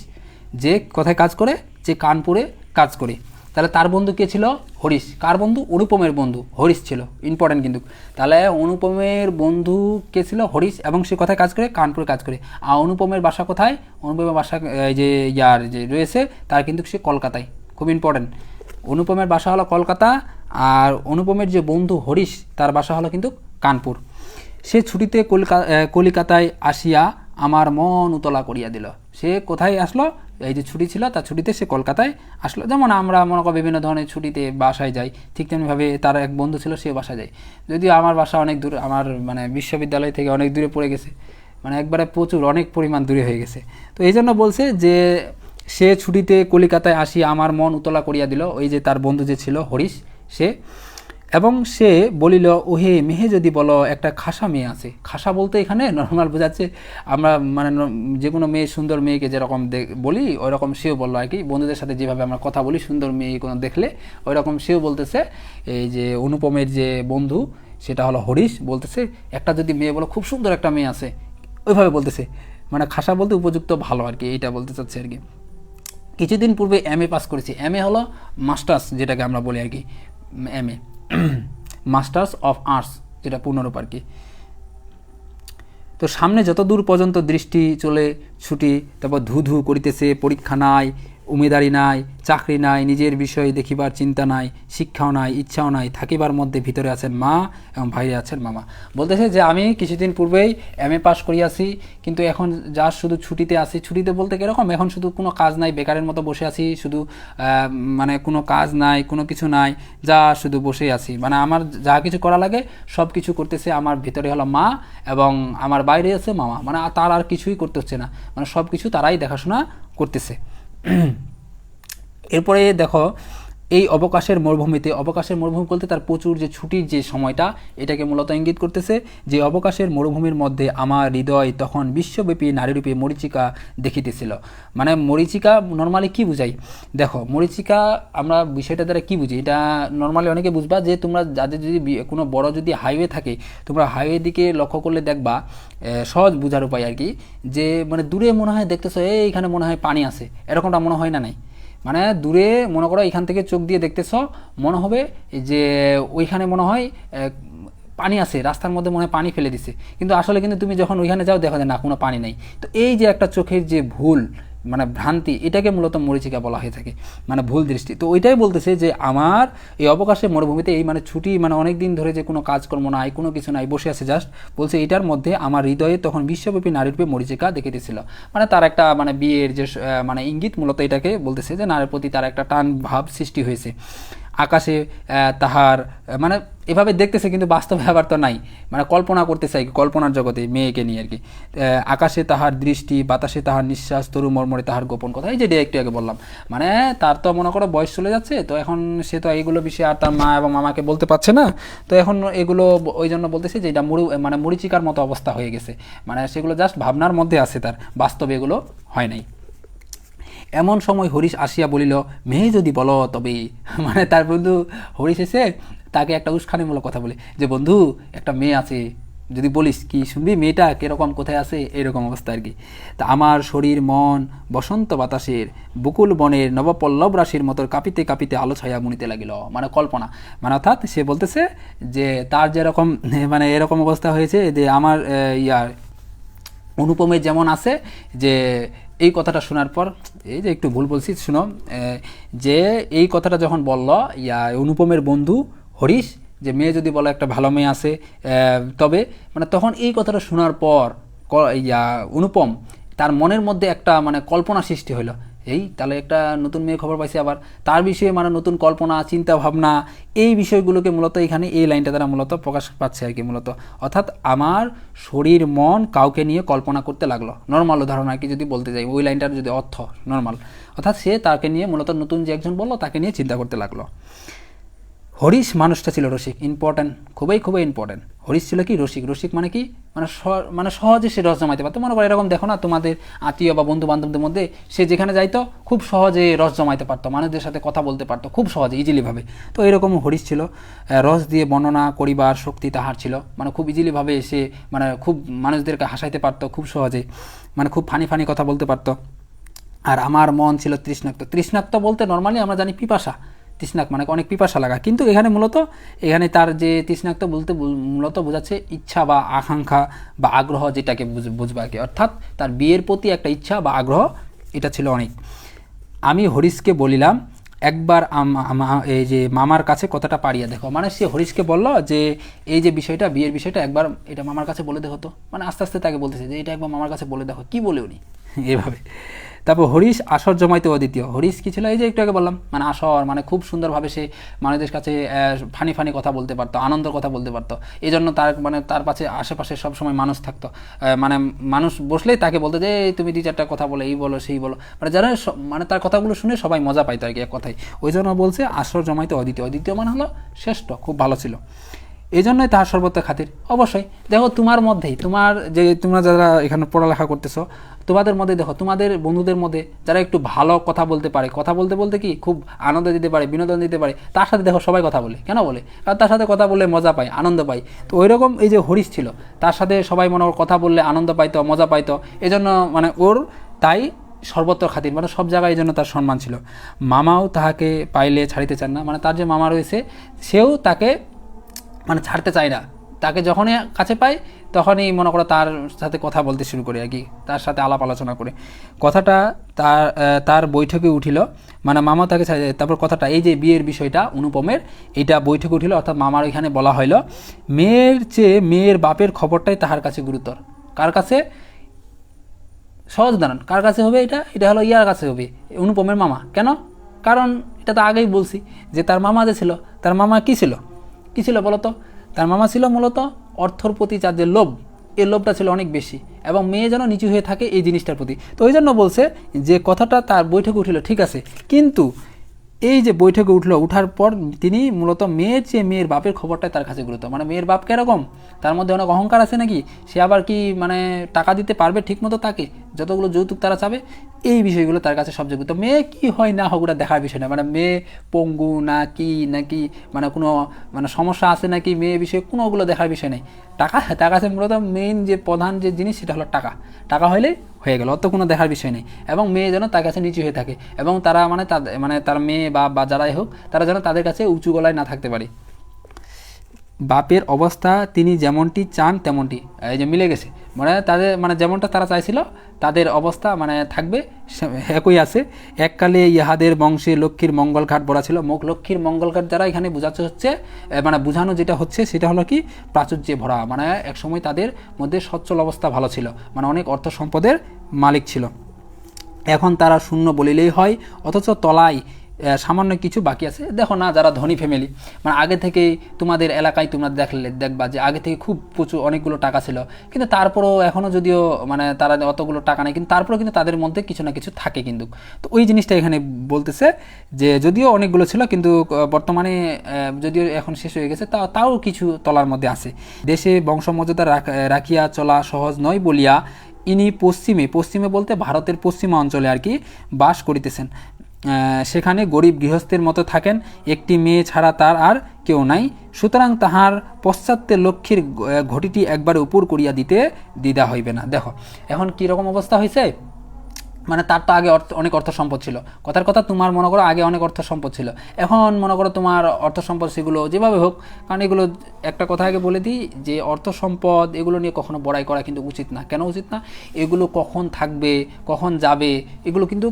A: যে কোথায় কাজ করে, যে কানপুরে কাজ করে, তাহলে তার বন্ধু কে ছিল, হরিশ। কার বন্ধু, অনুপমের বন্ধু হরিশ ছিল, ইম্পর্টেন্ট কিন্তু। তাহলে অনুপমের বন্ধু কে ছিল, হরিশ, এবং সে কোথায় কাজ করে, কানপুরে কাজ করে। আর অনুপমের বাসা কোথায়, অনুপমের বাসা যে যে রয়েছে তার কিন্তু সে কলকাতায়, খুব ইম্পর্টেন্ট। অনুপমের বাসা হলো কলকাতা, আর অনুপমের যে বন্ধু হরিশ তার বাসা হলো কিন্তু কানপুর। সে ছুটিতে কলিকাতায় আসিয়া আমার মন উতলা করিয়া দিল। সে কোথায় আসলো, এই যে ছুটি ছিল তার ছুটিতে সে কলকাতায় আসলো। যেমন আমরা মনে করি বিভিন্ন ধরনের ছুটিতে বাসায় যাই, ঠিক তেমনিভাবে তার এক বন্ধু ছিল সে বাসায় যায়। যদিও আমার বাসা অনেক দূর, আমার মানে বিশ্ববিদ্যালয় থেকে অনেক দূরে পড়ে গেছে, মানে একবারে প্রচুর অনেক পরিমাণ দূরে হয়ে গেছে। তো এই জন্য বলছে যে সে ছুটিতে কলিকাতায় আসিয়া আমার মন উতলা করিয়া দিল, ওই যে তার বন্ধু যে ছিল হরিশ সে। এবং সে বলিল, ওহে মেহে যদি বলো একটা খাসা মেয়ে আছে। খাসা বলতে এখানে নর্মাল বোঝাচ্ছে, আমরা মানে যে কোনো মেয়ে, সুন্দর মেয়েকে যেরকম বলি ওই রকম সেও বললো আর কি, বন্ধুদের সাথে যেভাবে আমরা কথা বলি সুন্দর মেয়ে কোনো দেখলে ওই রকম সেও বলতেছে। এই যে অনুপমের যে বন্ধু সেটা হলো হরিশ, বলতেছে একটা যদি মেয়ে বলো খুব সুন্দর একটা মেয়ে আছে, ওইভাবে বলতেছে, মানে খাসা বলতে উপযুক্ত ভালো আর কি, এইটা বলতে চাচ্ছে আর কি। কিছুদিন পূর্বে MA পাস করেছি। MA হলো মাস্টার্স, যেটাকে আমরা বলি আর কি, MA মাস্টার্স অফ আর্টস, যেটা পূর্ণরূপ আর কি। তো সামনে যত দূর পর্যন্ত দৃষ্টি চলে ছুটি, তারপর ধু ধু করিতেছে, পরীক্ষা নাই, উমেদারি নাই, চাকরি নাই, নিজের বিষয় দেখিবার চিন্তা নাই, শিক্ষাও নাই, ইচ্ছাও নাই, থাকিবার মধ্যে ভিতরে আছেন মা এবং বাইরে আছেন মামা। বলতেছে যে আমি কিছুদিন পূর্বেই MA পাস করিয়াছি, কিন্তু এখন যা শুধু ছুটিতে আছি। ছুটিতে বলতে কীরকম, এখন শুধু কোনো কাজ নাই, বেকারের মতো বসে আছি, শুধু মানে কোনো কাজ নাই, কোনো কিছু নাই, যা শুধু বসেই আছি। মানে আমার যা কিছু করা লাগে সব কিছু করতেছে আমার ভিতরে হলো মা, এবং আমার বাইরে আছে মামা। মানে তার আর কিছুই করতে হচ্ছে না, মানে সব কিছু তারাই দেখাশোনা করতেছে। এরপরে দেখো, এই অবকাশের মরুভূমিতে, অবকাশের মরুভূমি বলতে তার প্রচুর যে ছুটির যে সময়টা, এটাকে মূলত ইঙ্গিত করতেছে। যে অবকাশের মরুভূমির মধ্যে আমার হৃদয় তখন বিশ্বব্যাপী নারীরূপে মরীচিকা দেখিতেছিল। মানে মরীচিকা নর্মালি কি বুঝাই, দেখো মরীচিকা আমরা বিষয়টা দ্বারা কি বুঝি, এটা নর্মালি অনেকে বুঝবা যে তোমরা যাদের যদি কোনো বড় যদি হাইওয়ে থাকে, তোমরা হাইওয়ে দিকে লক্ষ্য করলে দেখবা, সহজ বোঝার উপায় আর কি, যে মানে দূরে মনে হয় দেখতেছো এইখানে মনে হয় পানি আছে, এরকমটা মনে হয় না নাই? মানে দূরে মনে করো এখান থেকে চোখ দিয়ে দেখতেছ, মনে হবে যে ওইখানে মনে হয় পানি আছে, রাস্তার মধ্যে মনে হয় পানি ফেলে দিছে, কিন্তু আসলে কিন্তু তুমি যখন ওইখানে যাও দেখা যায় না, কোনো পানি নেই। তো এই যে একটা চোখের যে ভুল, মানে ভ্রান্তি, এটাকে মূলত মরীচিকা বলা হয়ে থাকে, মানে ভুল দৃষ্টি। তো ওইটাই বলতেছে যে আমার এই অবকাশের মরুভূমিতে, এই মানে ছুটি, মানে অনেক দিন ধরে যে কোনো কাজকর্ম নাই, কোনো কিছু নাই, বসে আছে জাস্ট, বলছে এটার মধ্যে আমার হৃদয়ে তখন বিশ্বব্যাপী নারীরূপে মরীচিকা দেখিতেছিল। মানে তার একটা মানে বিয়ের যে মানে ইঙ্গিত, মূলত এটাকে বলতেছে যে নারীর প্রতি তার একটা টান ভাব সৃষ্টি হয়েছে। আকাশে তাহার মানে এভাবে দেখতেছে, কিন্তু বাস্তবে আবার তো নাই, মানে কল্পনা করতে চাই, কল্পনার জগতে মেয়েকে নিয়ে আর কি। আকাশে তাহার দৃষ্টি, বাতাসে তাহার নিঃশ্বাস, তরু মর্মরে তাহার গোপন কথা, এই যে একটু আগে বললাম। মানে তার তো মনে করো বয়স চলে যাচ্ছে, তো এখন সে তো এইগুলো বিষয়ে আর তার মা এবং মামাকে বলতে পারছে না, তো এখন এগুলো ওই জন্য বলতেছে যে এটা মানে মরীচিকার মতো অবস্থা হয়ে গেছে, মানে সেগুলো জাস্ট ভাবনার মধ্যে আছে, তার বাস্তবে এগুলো হয় নাই। এমন সময় হরিশ আসিয়া বলিল, মেয়ে যদি বলো তবে। মানে তার বন্ধু হরিশ এসে তাকে একটা উস্কানিমূলক কথা বলে, যে বন্ধু একটা মেয়ে আছে, যদি বলিস কি শুনবি, মেয়েটা কিরকম, কোথায় আছে, এরকম অবস্থা আর কি। তা আমার শরীর মন বসন্ত বাতাসের বকুল বনের নবপল্লব রাশির মতো কাঁপিতে কাঁপিতে আলো ছায়া মুনিতে লাগিল। মানে কল্পনা, মানে অর্থাৎ সে বলতেছে যে তার যেরকম মানে এরকম অবস্থা হয়েছে, যে আমার অনুপমের যেমন আছে, যে এই কথাটা শোনার পর, এই যে একটু ভুল বলছি শুনো, যে এই কথাটা যখন বলল অনুপমের বন্ধু হরিশ, যে মেয়ে যদি বলো একটা ভালো মেয়ে আছে তবে, মানে তখন এই কথাটা শোনার পর অনুপম তার মনের মধ্যে একটা মানে কল্পনা সৃষ্টি হলো, এই তাহলে একটা নতুন মেয়ে খবর পাইছে, আবার তার বিষয়ে মানে নতুন কল্পনা, চিন্তা ভাবনা, এই বিষয়গুলোকে মূলত এখানে এই লাইনটা দ্বারা মূলত প্রকাশ পাচ্ছে আর কি মূলত। অর্থাৎ আমার শরীর মন কাউকে নিয়ে কল্পনা করতে লাগলো, নর্মাল উদাহরণ আর কি যদি বলতে যাই, ওই লাইনটার যদি অর্থ নর্মাল, অর্থাৎ সে তাকে নিয়ে মূলত নতুন যে একজন বললো তাকে নিয়ে চিন্তা করতে লাগলো। হরিশ মানুষটা ছিল রসিক, ইম্পর্টেন্ট, খুবই খুবই ইম্পর্টেন্ট। হরিশ ছিল কি রসিক, রসিক মানে কি, মানে সহজে সে রস জমাইতে পারতো। মনে করো এরকম দেখো না তোমাদের আত্মীয় বা বন্ধু বান্ধবদের মধ্যে, সে যেখানে যাইতো খুব সহজে রস জমাইতে পারতো, মানুষদের সাথে কথা বলতে পারতো খুব সহজে, ইজিলিভাবে। তো এরকম হরিশ ছিল, রস দিয়ে বর্ণনা করিবার শক্তি তাহার ছিল, মানে খুব ইজিলিভাবে সে মানে খুব মানুষদেরকে হাসাইতে পারতো খুব সহজে, মানে খুব ফানি ফানি কথা বলতে পারতো। আর আমার মন ছিল তৃষ্ণাক্ত, তৃষ্ণাক্ত বলতে নর্মালি আমরা জানি পিপাসা, তৃষ্ণাক মানে অনেক পিপাসা লাগা, কিন্তু এখানে মূলত এখানে তার যে তৃষ্ণাক্ত বলতে মূলত বোঝাচ্ছে ইচ্ছা বা আকাঙ্ক্ষা বা আগ্রহ, যেটাকে বুঝবে আর কি। অর্থাৎ তার বিয়ের প্রতি একটা ইচ্ছা বা আগ্রহ, এটা ছিল অনেক। আমি হরিশকে বলিলাম, একবার এই যে মামার কাছে কথাটা পাড়িয়ে দেখো, মানে সে হরিশকে বলল যে এই যে বিষয়টা, বিয়ের বিষয়টা একবার এটা মামার কাছে বলে দেখো তো, মানে আস্তে আস্তে তাকে বলতেছে যে এটা একবার মামার কাছে বলে দেখো, কি বলে উনি এভাবে। তারপর হরিশ আসর জমাইতে অদ্বিতীয়। হরিশ কি ছিল, এই যে একটু আগে বললাম, মানে আসর মানে খুব সুন্দরভাবে সে মানুষদের কাছে ফানি ফানি কথা বলতে পারতো, আনন্দের কথা বলতে পারতো। এই জন্য তার মানে তার পাশে আশেপাশে সবসময় মানুষ থাকতো, মানে মানুষ বসলেই তাকে বলতো যে এই তুমি 2-4টা কথা বলো, এই বলো সেই বলো, মানে যারা মানে তার কথাগুলো শুনে সবাই মজা পাইতো আর কি এক কথায়। ওই জন্য বলছে আসর জমাইতে অদ্বিতীয়। অদ্বিতীয় মানে হলো শ্রেষ্ঠ, খুব ভালো ছিল, এই জন্যই তাহার সর্বত্র খাতির। অবশ্যই দেখো তোমার মধ্যেই, তোমার যে তোমরা যারা এখানে পড়ালেখা করতেছো তোমাদের মধ্যে দেখো, তোমাদের বন্ধুদের মধ্যে যারা একটু ভালো কথা বলতে পারে, কথা বলতে বলতে কি খুব আনন্দ দিতে পারে, বিনোদন দিতে পারে, তার সাথে দেখো সবাই কথা বলে। কেন বলে? কারণ তার সাথে কথা বললে মজা পায়, আনন্দ পায়। তো ওই রকম এই যে হরিশ ছিল, তার সাথে সবাই মনে কথা বললে আনন্দ পাইতো, মজা পাইতো, এজন্য মানে ওর তাই সর্বত্র খাতির, মানে সব জায়গায় এই জন্য তার সম্মান ছিল। মামাও তাহাকে পাইলে ছাড়িতে চান না, মানে তার যে মামা রয়েছে সেও তাকে মানে ছাড়তে চায় না। তাকে যখনই কাছে পায় তখনই মনে করো তার সাথে কথা বলতে শুরু করে আর কি, তার সাথে আলাপ আলোচনা করে। কথাটা তার বৈঠকে উঠিল, মানে মামা তাকে, তারপর কথাটা এই যে বিয়ের বিষয়টা অনুপমের, এটা বৈঠকে উঠিল, অর্থাৎ মামার ওইখানে বলা হইল মেয়ের চেয়ে মেয়ের বাপের খবরটাই তাহার কাছে গুরুতর। কার কাছে? সহজ দাঁড়ান, কার কাছে হবে এটা? এটা হলো ইয়ার কাছে হবে, অনুপমের মামা। কেন? কারণ এটা তো আগেই বলছি যে তার মামা যে ছিল, তার মামা কী ছিল, কী ছিল বলতো? তার মামা ছিল মূলত অর্থর প্রতি যার যে লোভ, এই লোভটা ছিল অনেক বেশি, এবং মেয়ে যেন নিচু হয়ে থাকে এই জিনিসটার প্রতি। তো ওই জন্য বলছে যে কথাটা তার বৈঠকে উঠিল, ঠিক আছে, কিন্তু এই যে বৈঠকে উঠার পর তিনি মূলত মেয়ের চেয়ে মেয়ের বাপের খবরটাই তার কাছে গুরুত্ব। মানে মেয়ের বাপ কীরকম, তার মধ্যে অনেক অহংকার আছে নাকি, সে আবার কি মানে টাকা দিতে পারবে ঠিকমতো তাকে, যতগুলো যৌতুক তারা চাবে, এই বিষয়গুলো তার কাছে সবচেয়ে গুরুত্ব। মেয়ে কি হয় না হোক ওটা দেখার বিষয় না, মানে মেয়ে পঙ্গু নাকি নাকি মানে কোনো মানে সমস্যা আছে নাকি, মেয়ে বিষয়ে কোনো ওগুলো দেখার বিষয় নেই। টাকা, তার কাছে মূলত মেইন যে প্রধান যে জিনিস সেটা হলো টাকা। টাকা হলে হয়ে গেল, অত কোনো দেখার বিষয় নেই। এবং মেয়ে যেন তার কাছে নিচু হয়ে থাকে, এবং তারা মানে তার মেয়ে বা যারাই হোক তারা যেন তাদের কাছে উঁচু গলায় না থাকতে পারে। বাপের অবস্থা তিনি যেমনটি চান তেমনটি, এই যে মিলে গেছে, মানে তাদের মানে যেমনটা তারা চাইছিল তাদের অবস্থা মানে থাকবে একই আছে। এককালে ইহাদের বংশে লক্ষ্মীর মঙ্গলঘাট বলা ছিল। লক্ষ্মীর মঙ্গলঘাট দ্বারা এখানে বোঝাতে হচ্ছে, মানে বোঝানো যেটা হচ্ছে সেটা হলো কি প্রাচুর্যে ভরা, মানে একসময় তাদের মধ্যে সচ্ছল অবস্থা ভালো ছিল, মানে অনেক অর্থ সম্পদের মালিক ছিল। এখন তারা শূন্য বলিলেই হয়, অথচ তলায় সামান্য কিছু বাকি আছে। দেখো না, যারা ধনী ফ্যামিলি, মানে আগে থেকেই তোমাদের এলাকায় তোমরা দেখবা যে আগে থেকে খুব প্রচুর অনেকগুলো টাকা ছিল, কিন্তু তারপরও এখনও যদিও মানে তারা অতগুলো টাকা নেই, কিন্তু তারপরেও কিন্তু তাদের মধ্যে কিছু না কিছু থাকে কিন্তু। তো ওই জিনিসটা এখানে বলতেছে যে যদিও অনেকগুলো ছিল কিন্তু বর্তমানে যদিও এখন শেষ হয়ে গেছে, তাও কিছু তলার মধ্যে আছে। দেশে বংশমর্যাদা রাখিয়া চলা সহজ নয় বলিয়া ইনি পশ্চিমে বলতে ভারতের পশ্চিমা অঞ্চলে আর কি বাস করিতেছেন। সেখানে গরিব গৃহস্থের মতো থাকেন, একটি মেয়ে ছাড়া তার আর কেউ নাই। সুতরাং তাহার পশ্চাত্যে লক্ষ্মীর ঘটিটি একবার উপর করিয়া দিতে দ্বিধা হইবে না। দেখো এখন কীরকম অবস্থা হয়েছে, মানে তার তো আগে অনেক অর্থ সম্পদ ছিল, কথার কথা তোমার মনে করো আগে অনেক অর্থ সম্পদ ছিল, এখন মনে করো তোমার অর্থ সম্পদ সেগুলো যেভাবে হোক, কারণ এগুলো একটা কথা আগে বলে দিই যে অর্থ সম্পদ এগুলো নিয়ে কখনো বড়াই করা কিন্তু উচিত না। কেন উচিত না? এগুলো কখন থাকবে কখন যাবে এগুলো কিন্তু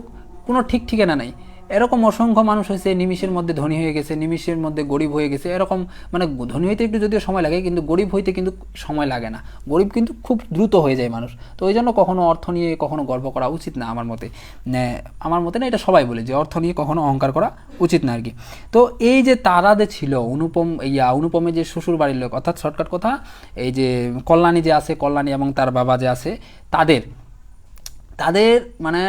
A: কোনো ঠিক ঠিকানা নেই। এরকম অসংখ্য মানুষ হয়েছে নিমিষের মধ্যে ধনী হয়ে গেছে, নিমিষের মধ্যে গরিব হয়ে গেছে, এরকম মানে ধনী হইতে একটু যদিও সময় লাগে কিন্তু গরিব হইতে কিন্তু সময় লাগে না, গরিব কিন্তু খুব দ্রুত হয়ে যায় মানুষ। তো ওই জন্য কখনো অর্থ নিয়ে কখনো গর্ব করা উচিত না আমার মতে না, এটা সবাই বলে যে অর্থ নিয়ে কখনো অহংকার করা উচিত না আর কি। তো এই যে তারা যে ছিল অনুপমের যে শ্বশুর বাড়ির লোক, অর্থাৎ শর্টকাট কথা এই যে কল্যাণী যে আছে, কল্যাণী এবং তার বাবা যে আছে, তাদের মানে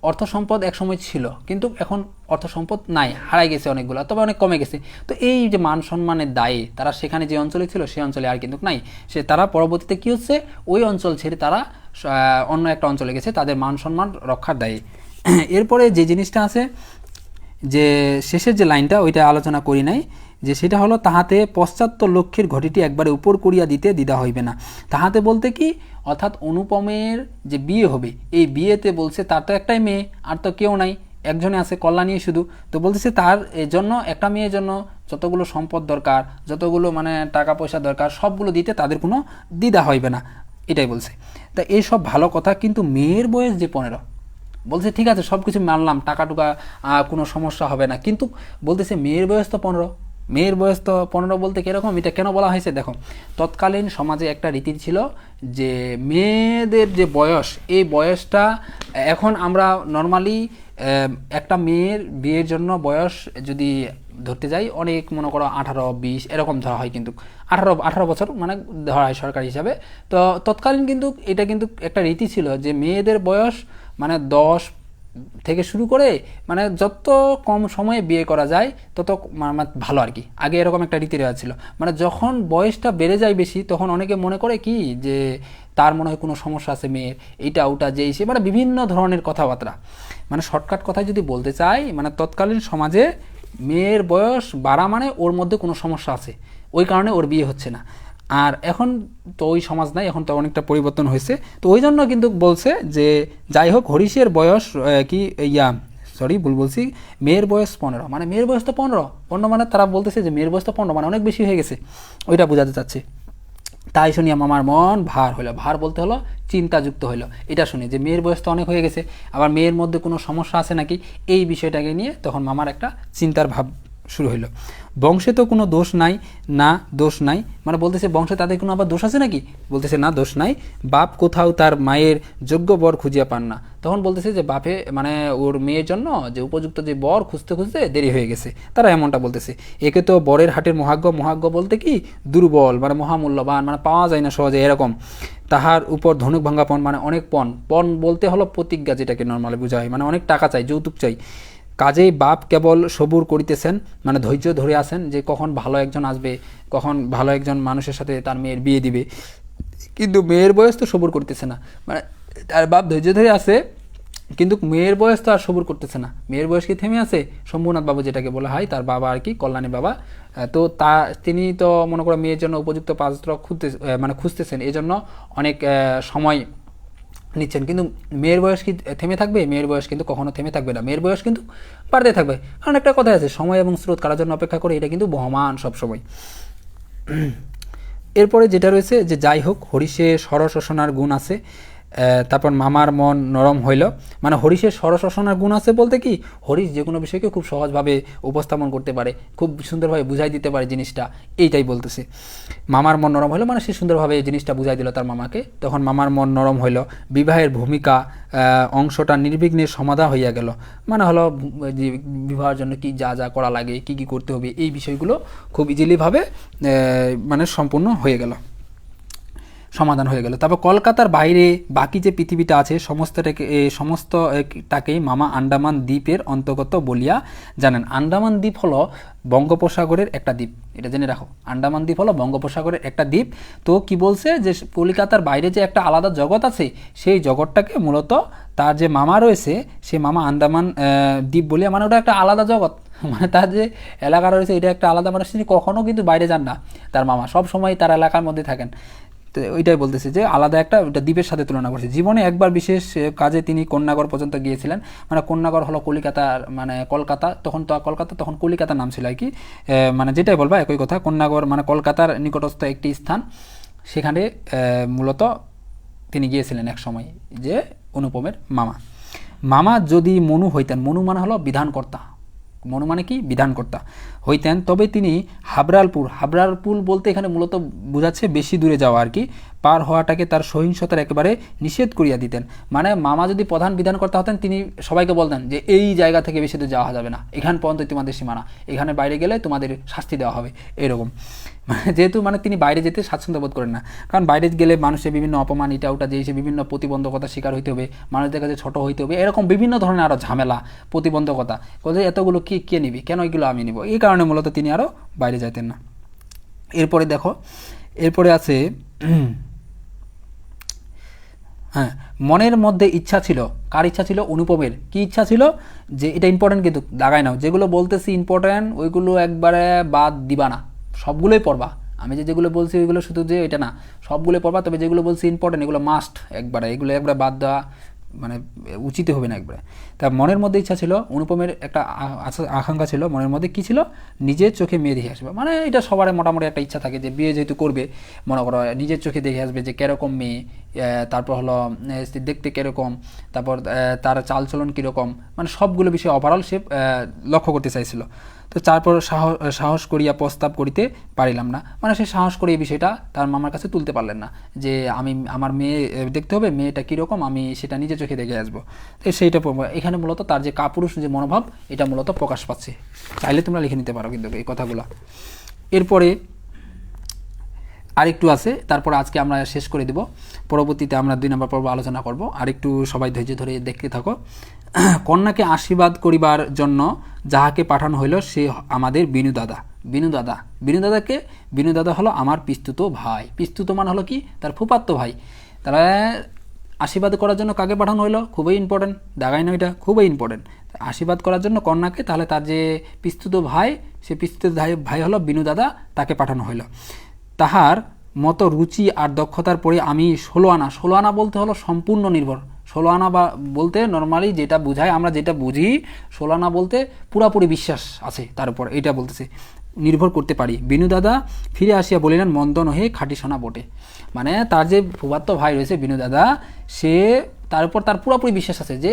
A: অর্থ সম্পদ একসময় ছিল, কিন্তু এখন অর্থ সম্পদ নাই, হারাই গেছে অনেকগুলো, তবে অনেক কমে গেছে। তো এই যে মান সম্মানের দায়ে তারা সেখানে যে অঞ্চলে ছিল সেই অঞ্চলে আর কিন্তু নাই, তারা পরবর্তীতে কী হচ্ছে ওই অঞ্চল ছেড়ে তারা অন্য একটা অঞ্চলে গেছে তাদের মান সম্মান রক্ষার দায়ে। এরপরে যে জিনিসটা আছে যে শেষের যে লাইনটা ওইটা আলোচনা করি নাই, যে সেটা হলো তাহাতে পশ্চাত্য লক্ষ্মীর ঘটিটি একবারে উপর করিয়া দিতে দ্বিধা হইবে না। তাহাতে বলতে কি, অর্থাৎ অনুপমের যে বিয়ে হবে এই বিয়েতে বলছে তার তো একটাই মেয়ে, আর তো কেউ নাই, একজনে আছে কল্যাণী শুধু। তো বলতেছে তার জন্য একটা মেয়ের জন্য যতগুলো সম্পদ দরকার, যতগুলো মানে টাকা পয়সা দরকার সবগুলো দিতে তাদের কোনো দ্বিধা হইবে না, এটাই বলছে। তা এইসব ভালো কথা, কিন্তু মেয়ের বয়স যে 15, বলছে ঠিক আছে সব কিছু মানলাম, টাকা টুকা কোনো সমস্যা হবে না, কিন্তু বলতেছে মেয়ের বয়স তো 15, মেয়ের বয়স তো 15 বলতে কীরকম, এটা কেন বলা হয়েছে দেখো, তৎকালীন সমাজে একটা রীতি ছিল যে মেয়েদের যে বয়স, এই বয়সটা এখন আমরা নর্মালি একটা মেয়ের বিয়ের জন্য বয়স যদি ধরতে যাই অনেক মনে করো 18-20 এরকম ধরা হয়, কিন্তু 18 বছর মানে ধরা হয় সরকারি হিসাবে। তো তৎকালীন কিন্তু এটা কিন্তু একটা রীতি ছিল যে মেয়েদের বয়স মানে 10 থেকে শুরু করে মানে যত কম সময়ে বিয়ে করা যায় তত ভালো আর কি। আগে এরকম একটা রীতি রেওয়াজ ছিল, মানে যখন বয়সটা বেড়ে যায় বেশি তখন অনেকে মনে করে কি যে তার মনে হয় কোনো সমস্যা আছে মেয়ের, এইটা ওটা যেই সে মানে বিভিন্ন ধরনের কথাবার্তা। মানে শর্টকাট কথায় যদি বলতে চাই, মানে তৎকালীন সমাজে মেয়ের বয়স বাড়া মানে ওর মধ্যে কোনো সমস্যা আছে, ওই কারণে ওর বিয়ে হচ্ছে না। আর এখন তো ওই সমাজ নাই, এখন তো অনেকটা পরিবর্তন হয়েছে। তো ওই জন্য কিন্তু বলছে যে যাই হোক হরিশের বয়স ভুল বলছি, মেয়ের বয়স 15, মানে মেয়ের বয়স তো 15 মানে তারা বলতেছে যে মেয়ের বয়স তো 15 মানে অনেক বেশি হয়ে গেছে, ওইটা বোঝাতে চাচ্ছে। তাই শুনিয়া মামার মন ভার হইল, ভার বলতে হলো চিন্তাযুক্ত হইল, এটা শুনে যে মেয়ের বয়স তো অনেক হয়ে গেছে, আবার মেয়ের মধ্যে কোনো সমস্যা আছে নাকি, এই বিষয়টাকে নিয়ে তখন মামার একটা চিন্তার ভাব শুরু হইল। বংশে তো কোনো দোষ নাই, না দোষ নাই, মানে বলতেছে বংশে তাদের কোনো আবার দোষ আছে নাকি, বলতেছে না দোষ নাই, বাপ কোথাও তার মায়ের যোগ্য বর খুঁজিয়া পান না। তখন বলতেছে যে বাপে মানে ওর মেয়ের জন্য যে উপযুক্ত যে বর খুঁজতে খুঁজতে দেরি হয়ে গেছে, তারা এমনটা বলতেছে। একে তো বরের হাটের মহাজ্ঞ বলতে কি দুর্বল, মানে মহামূল্যবান, মানে পাওয়া যায় না সহজে এরকম। তাহার উপর ধনুক ভাঙ্গা পণ, মানে অনেক পণ বলতে হলো প্রতিজ্ঞা, যেটাকে নর্মালি বোঝা হয়, মানে অনেক টাকা চাই, যৌতুক চাই। কাজেই বাপ কেবল সবুর করিতেছেন, মানে ধৈর্য ধরে আছেন যে কখন ভালো একজন আসবে, কখন ভালো একজন মানুষের সাথে তার মেয়ের বিয়ে দিবে, কিন্তু মেয়ের বয়স তো সবুর করতেছে না। মানে তার বাপ ধৈর্য ধরে আছে কিন্তু মেয়ের বয়স তো আর সবুর করতেছে না, মেয়ের বয়স কি থেমে আছে। শম্ভুনাথ বাবু যেটাকে বলা হয়, তার বাবা আর কি, কল্যাণী বাবা, তো তিনি তো মনে করো মেয়ের জন্য উপযুক্ত পাত্র খুঁজতেছেন, এই জন্য অনেক সময় নিচ্ছেন। কিন্তু মেয়ের বয়স কি থেমে থাকবে, মেয়ের বয়স কিন্তু কখনো থেমে থাকবে না, মেয়ের বয়স কিন্তু বাড়তে থাকবে। কারণ একটা কথা আছে, সময় এবং স্রোত কারার জন্য অপেক্ষা করে, এটা কিন্তু বহমান সবসময়। এরপরে যেটা রয়েছে যে যাই হোক হরিষে সরশোষণার গুণ আছে, তারপর মামার মন নরম হইল, মানে হরিষের সরশোষণার গুণ আছে বলতে কি হরিষ যে কোনো বিষয়কে খুব সহজভাবে উপস্থাপন করতে পারে, খুব সুন্দরভাবে বুঝাই দিতে পারে জিনিসটা, এইটাই বলতেছে। মামার মন নরম হইল মানে সে সুন্দরভাবে এই জিনিসটা বুঝাই দিল তার মামাকে, তখন মামার মন নরম হইল। বিবাহের ভূমিকা অংশটা নির্বিঘ্নে সমাধা হইয়া গেল, মানে হলো যে বিবাহের জন্য কি যা যা করা লাগে, কি কি করতে হবে, এই বিষয়গুলো খুব ইজিলিভাবে মানে সম্পূর্ণ হয়ে গেল, সমাধান হয়ে গেল। তারপর কলকাতার বাইরে বাকি যে পৃথিবীটা আছে সমস্তটাকেই মামা আন্দামান দ্বীপের অন্তর্গত বলিয়া জানেন। আন্দামান দ্বীপ হলো বঙ্গোপসাগরের একটা দ্বীপ, এটা জেনে রাখো, আন্দামান দ্বীপ হলো বঙ্গোপসাগরের একটা দ্বীপ। তো কি বলছে যে কলকাতার বাইরে যে একটা আলাদা জগৎ আছে, সেই জগৎটাকে মূলত তার যে মামা রয়েছে সেই মামা আন্দামান দ্বীপ বলিয়া, মানে ওটা একটা আলাদা জগৎ, মানে তার যে এলাকা রয়েছে এটা একটা আলাদা, মানে তিনি কখনো কিন্তু বাইরে যান না, তার মামা সব সময় তার এলাকার মধ্যে থাকেন। তো ওইটাই বলতেছে যে আলাদা একটা ওটা দ্বীপের সাথে তুলনা করছে। জীবনে একবার বিশেষ কাজে তিনি কন্যাগর পর্যন্ত গিয়েছিলেন, মানে কন্যাগর হলো কলিকাতার মানে কলকাতা, তখন তো কলকাতা তখন কলিকাতার নাম ছিল আর কি, মানে যেটাই বলবা একই কথা, কন্যাগর মানে কলকাতার নিকটস্থ একটি স্থান, সেখানে মূলত তিনি গিয়েছিলেন এক সময়, যে অনুপমের মামা। মামা যদি মনু হইতেন, মনু মানে হলো বিধানকর্তা, মনু মানে কি বিধানকর্তা হইতেন, তবে তিনি হাবরালপুর বলতে এখানে মূলত বোঝাচ্ছে বেশি দূরে যাওয়া আর কি, পার হওয়াটাকে তার সহিংসতার একেবারে নিষেধ করিয়া দিতেন। মানে মামা যদি প্রধান বিধানকর্তা হতেন, তিনি সবাইকে বলতেন যে এই জায়গা থেকে বেশি দূর যাওয়া যাবে না, এখান পর্যন্ত তোমাদের সীমানা, এখানে বাইরে গেলে তোমাদের শাস্তি দেওয়া হবে, এরকম। মানে যেহেতু মানে তিনি বাইরে যেতে স্বাচ্ছন্দ্য বোধ করেন না, কারণ বাইরে গেলে মানুষের বিভিন্ন অপমান এটা ওটা যে বিভিন্ন প্রতিবন্ধকতার শিকার হইতে হবে, মানুষদের কাছে ছোটো হইতে হবে, এরকম বিভিন্ন ধরনের আরও ঝামেলা প্রতিবন্ধকতা, কোথায় এতগুলো কে নিবি, কেন এগুলো আমি নিব, এই কারণে মূলত তিনি আরও বাইরে যাইতেন না। এরপরে দেখো, এরপরে আছে হ্যাঁ, মনের মধ্যে ইচ্ছা ছিল, কার ইচ্ছা ছিল, অনুপমের। কি ইচ্ছা ছিল, যে এটা ইম্পর্টেন্ট কিন্তু লাগাই নাও, যেগুলো বলতেছি ইম্পর্টেন্ট ওইগুলো একবারে বাদ দিবা না, সবগুলোই পড়বা। আমি যেগুলো বলছি ওইগুলো শুধু যে এটা না, সবগুলোই পড়বা, তবে যেগুলো বলছি ইম্পর্টেন্ট এগুলো মাস্ট একবারে, এগুলো একবারে বাদ দেওয়া মানে উচিত হবে না একবারে। তা মনের মধ্যে ইচ্ছা ছিল, অনুপমের একটা আকাঙ্ক্ষা ছিল মনের মধ্যে, কি ছিল, নিজের চোখে মেয়ে দেখে আসবে, মানে এটা সবার মোটামুটি একটা ইচ্ছা থাকে যে বিয়ে যেহেতু করবে, মনে করো নিজের চোখে দেখে আসবে যে কীরকম মেয়ে, তারপর হলো দেখতে কীরকম, তারপর তার চালচলন কীরকম, মানে সবগুলো বিষয় ওভারঅল সে লক্ষ্য করতে চাইছিল। তো তারপর সাহস করিয়া প্রস্তাব করিতে পারিলাম না, মানে সে সাহস করে এই বিষয়টা তার মামার কাছে তুলতে পারলেন না যে আমি আমার মেয়ে দেখতে হবে, মেয়েটা কীরকম আমি সেটা নিজে চোখে দেখে আসবো। তো সেইটা এখানে মূলত তার যে কাপুরুষ যে মনোভাব এটা মূলত প্রকাশ পাচ্ছে। চাইলে তোমরা লিখে নিতে পারো কিন্তু এই কথাগুলো। এরপরে আরেকটু আছে, তারপর আজকে আমরা শেষ করে দেব, পরবর্তীতে আমরা 2 নম্বর পর্ব আলোচনা করব। আরেকটু সবাই ধৈর্য ধরে দেখতে থাকো। কন্যাকে আশীর্বাদ করিবার জন্য যাহাকে পাঠানো হইল সে আমাদের বিনু দাদা। বিনু দাদা, বিনু দাদাকে, বিনু দাদা হলো আমার পিস্তুত ভাই। পিস্তুত মানে হলো কি, তার ফুফাতো ভাই। তারা আশীর্বাদ করার জন্য কাকে পাঠানো হইলো, খুবই ইম্পর্টেন্ট, দাগাই না, এটা খুবই ইম্পর্টেন্ট। আশীর্বাদ করার জন্য কন্যাকে, তাহলে তার যে পিস্তুত ভাই, সে পিস্তুত ভাই হলো বিনু দাদা, তাকে পাঠানো হইলো। তাহার মতো রুচি আর দক্ষতার পরে আমি 16 আনা, 16 আনা বলতে হলো সম্পূর্ণ নির্ভর। 16 আনা বা বলতে নর্মালি যেটা বোঝায়, আমরা যেটা বুঝি 16 আনা বলতে পুরাপুরি বিশ্বাস আছে তার উপর, এটা বলতেছে নির্ভর করতে পারি। বিনু দাদা ফিরে আসিয়া বলিলেন মন্দ নহে খাঁটি সোনা বটে। মানে তার যে ফুফাতো ভাই রয়েছে বিনু দাদা, সে তার উপর তার পুরাপুরি বিশ্বাস আছে যে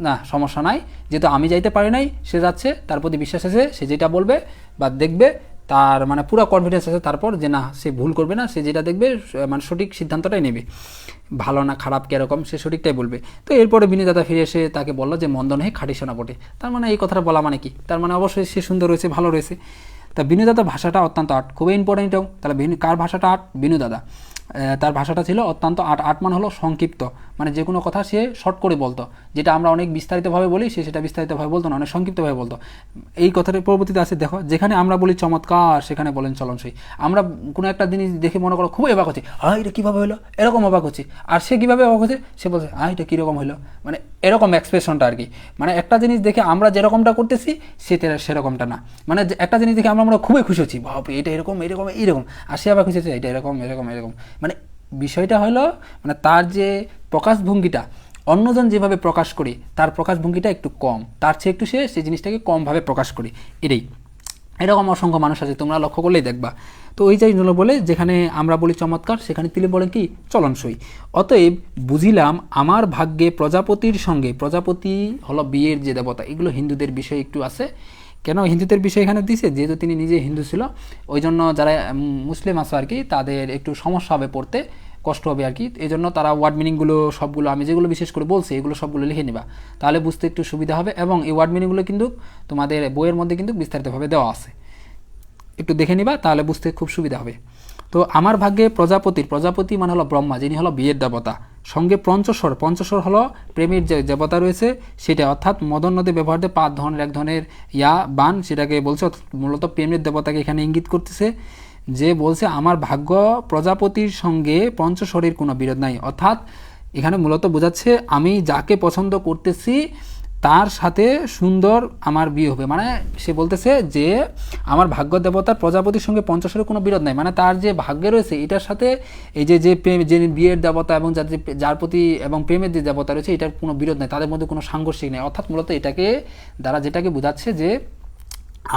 A: না সমস্যা নাই, যেহেতু আমি যাইতে পারি নাই, সে যাচ্ছে, তার প্রতি বিশ্বাস আছে, সে যেটা বলবে বা দেখবে তার মানে পুরো কনফিডেন্স আছে তারপর যে না সে ভুল করবে না, সে যেটা দেখবে মানে সঠিক সিদ্ধান্তটাই নেবে, ভালো না খারাপ কীরকম সে সঠিকটাই বলবে। তো এরপরে বিনু দাদা ফিরে এসে তাকে বললো যে মন্দ নহে খাঁটি সোনা বটে। তার মানে এই কথাটা বলা মানে কি, তার মানে অবশ্যই সে সুন্দর রয়েছে, ভালো রয়েছে। তা বিনু দাদা ভাষাটা অত্যন্ত আর্ট, খুবই ইম্পর্টেন্টও। তাহলে কার ভাষাটা আর্ট, বিনু দাদা। তার ভাষাটা ছিল অত্যন্ত আট মান হলো সংক্ষিপ্ত, মানে যে কোনো কথা সে শর্ট করে বলতো, যেটা আমরা অনেক বিস্তারিতভাবে বলি সে সেটা বিস্তারিতভাবে বলতো না, অনেক সংক্ষিপ্তভাবে বলতো। এই কথাটার পরবর্তীতে আছে দেখো, যেখানে আমরা বলি চমৎকার সেখানে বলেন চলনসই। আমরা কোনো একটা জিনিস দেখে মনে করো খুবই অবাক হচ্ছে, এটা কীভাবে হলো, এরকম অবাক হচ্ছে। আর সে কীভাবে অবাক হচ্ছে, সে বলছে এটা কীরকম হলো, মানে এরকম এক্সপ্রেশনটা আর কি। মানে একটা জিনিস দেখে আমরা যেরকমটা করতেছি সেরকমটা না, মানে একটা জিনিস দেখে আমরা খুবই খুশি হচ্ছি, বাপরে এটা এরকম এরকম এইরকম, আর সে আবার খুশি হচ্ছে এটা এরকম এরকম এরকম। মানে বিষয়টা হলো মানে তার যে প্রকাশভঙ্গিটা, অন্যজন যেভাবে প্রকাশ করে তার প্রকাশভঙ্গিটা একটু কম, তার চেয়ে একটু সেই জিনিসটাকে কমভাবে প্রকাশ করে, এটাই। এরকম অসংখ্য মানুষ আছে, তোমরা লক্ষ্য করলেই দেখবা। তো ওই যাই বলে যেখানে আমরা বলি চমৎকার সেখানে তিনি বলেন কি চলনসই। অতএব বুঝিলাম আমার ভাগ্যে প্রজাপতির সঙ্গে, প্রজাপতি হলো বিয়ের যে দেবতা, এগুলো হিন্দুদের বিষয় একটু আছে। কেন হিন্দুদের বিষয় এখানে দিছে, যেহেতু তিনি নিজে হিন্দু ছিল, ওই জন্য যারা মুসলিম আছে আর কি তাদের একটু সমস্যা হবে পড়তে, কষ্ট হবে আর কি। এই জন্য তারা ওয়ার্ড মিনিংগুলো সবগুলো আমি যেগুলো বিশেষ করে বলছি এগুলো সবগুলো লিখে নিবা, তাহলে বুঝতে একটু সুবিধা হবে। এবং এই ওয়ার্ড মিনিংগুলো কিন্তু তোমাদের বইয়ের মধ্যে কিন্তু বিস্তারিতভাবে দেওয়া আছে, একটু দেখে নিবা তাহলে বুঝতে খুব সুবিধা হবে। তো আমার ভাগ্যে প্রজাপতি মানে হলো ব্রহ্মা, যিনি হলো বিয়ের দেবতা, সঙ্গে পঞ্চস্বর হলো প্রেমের যে দেবতা রয়েছে সেটা, অর্থাৎ মদন নদী ব্যবহারে 5 ধরনের এক ধরনের বান, সেটাকে বলছে মূলত প্রেমের দেবতাকে এখানে ইঙ্গিত করতেছে। যে বলছে আমার ভাগ্য প্রজাপতির সঙ্গে পঞ্চস্বরের কোনো বিরোধ নাই, অর্থাৎ এখানে মূলত বোঝাচ্ছে আমি যাকে পছন্দ করতেছি তার সাথে সুন্দর আমার বিয়ে হবে। মানে সে বলতেছে যে আমার ভাগ্য দেবতার প্রজাপতির সঙ্গে পঞ্চস্বরের কোনো বিরোধ নাই, মানে তার যে ভাগ্যে রয়েছে এটার সাথে এই যে যে বিয়ের দেবতা এবং যার প্রতি এবং প্রেমের যে দেবতা রয়েছে এটার কোনো বিরোধ নাই, তাদের মধ্যে কোনো সাংঘর্ষিক নেই। অর্থাৎ মূলত এটাকে দ্বারা যেটাকে বোঝাচ্ছে যে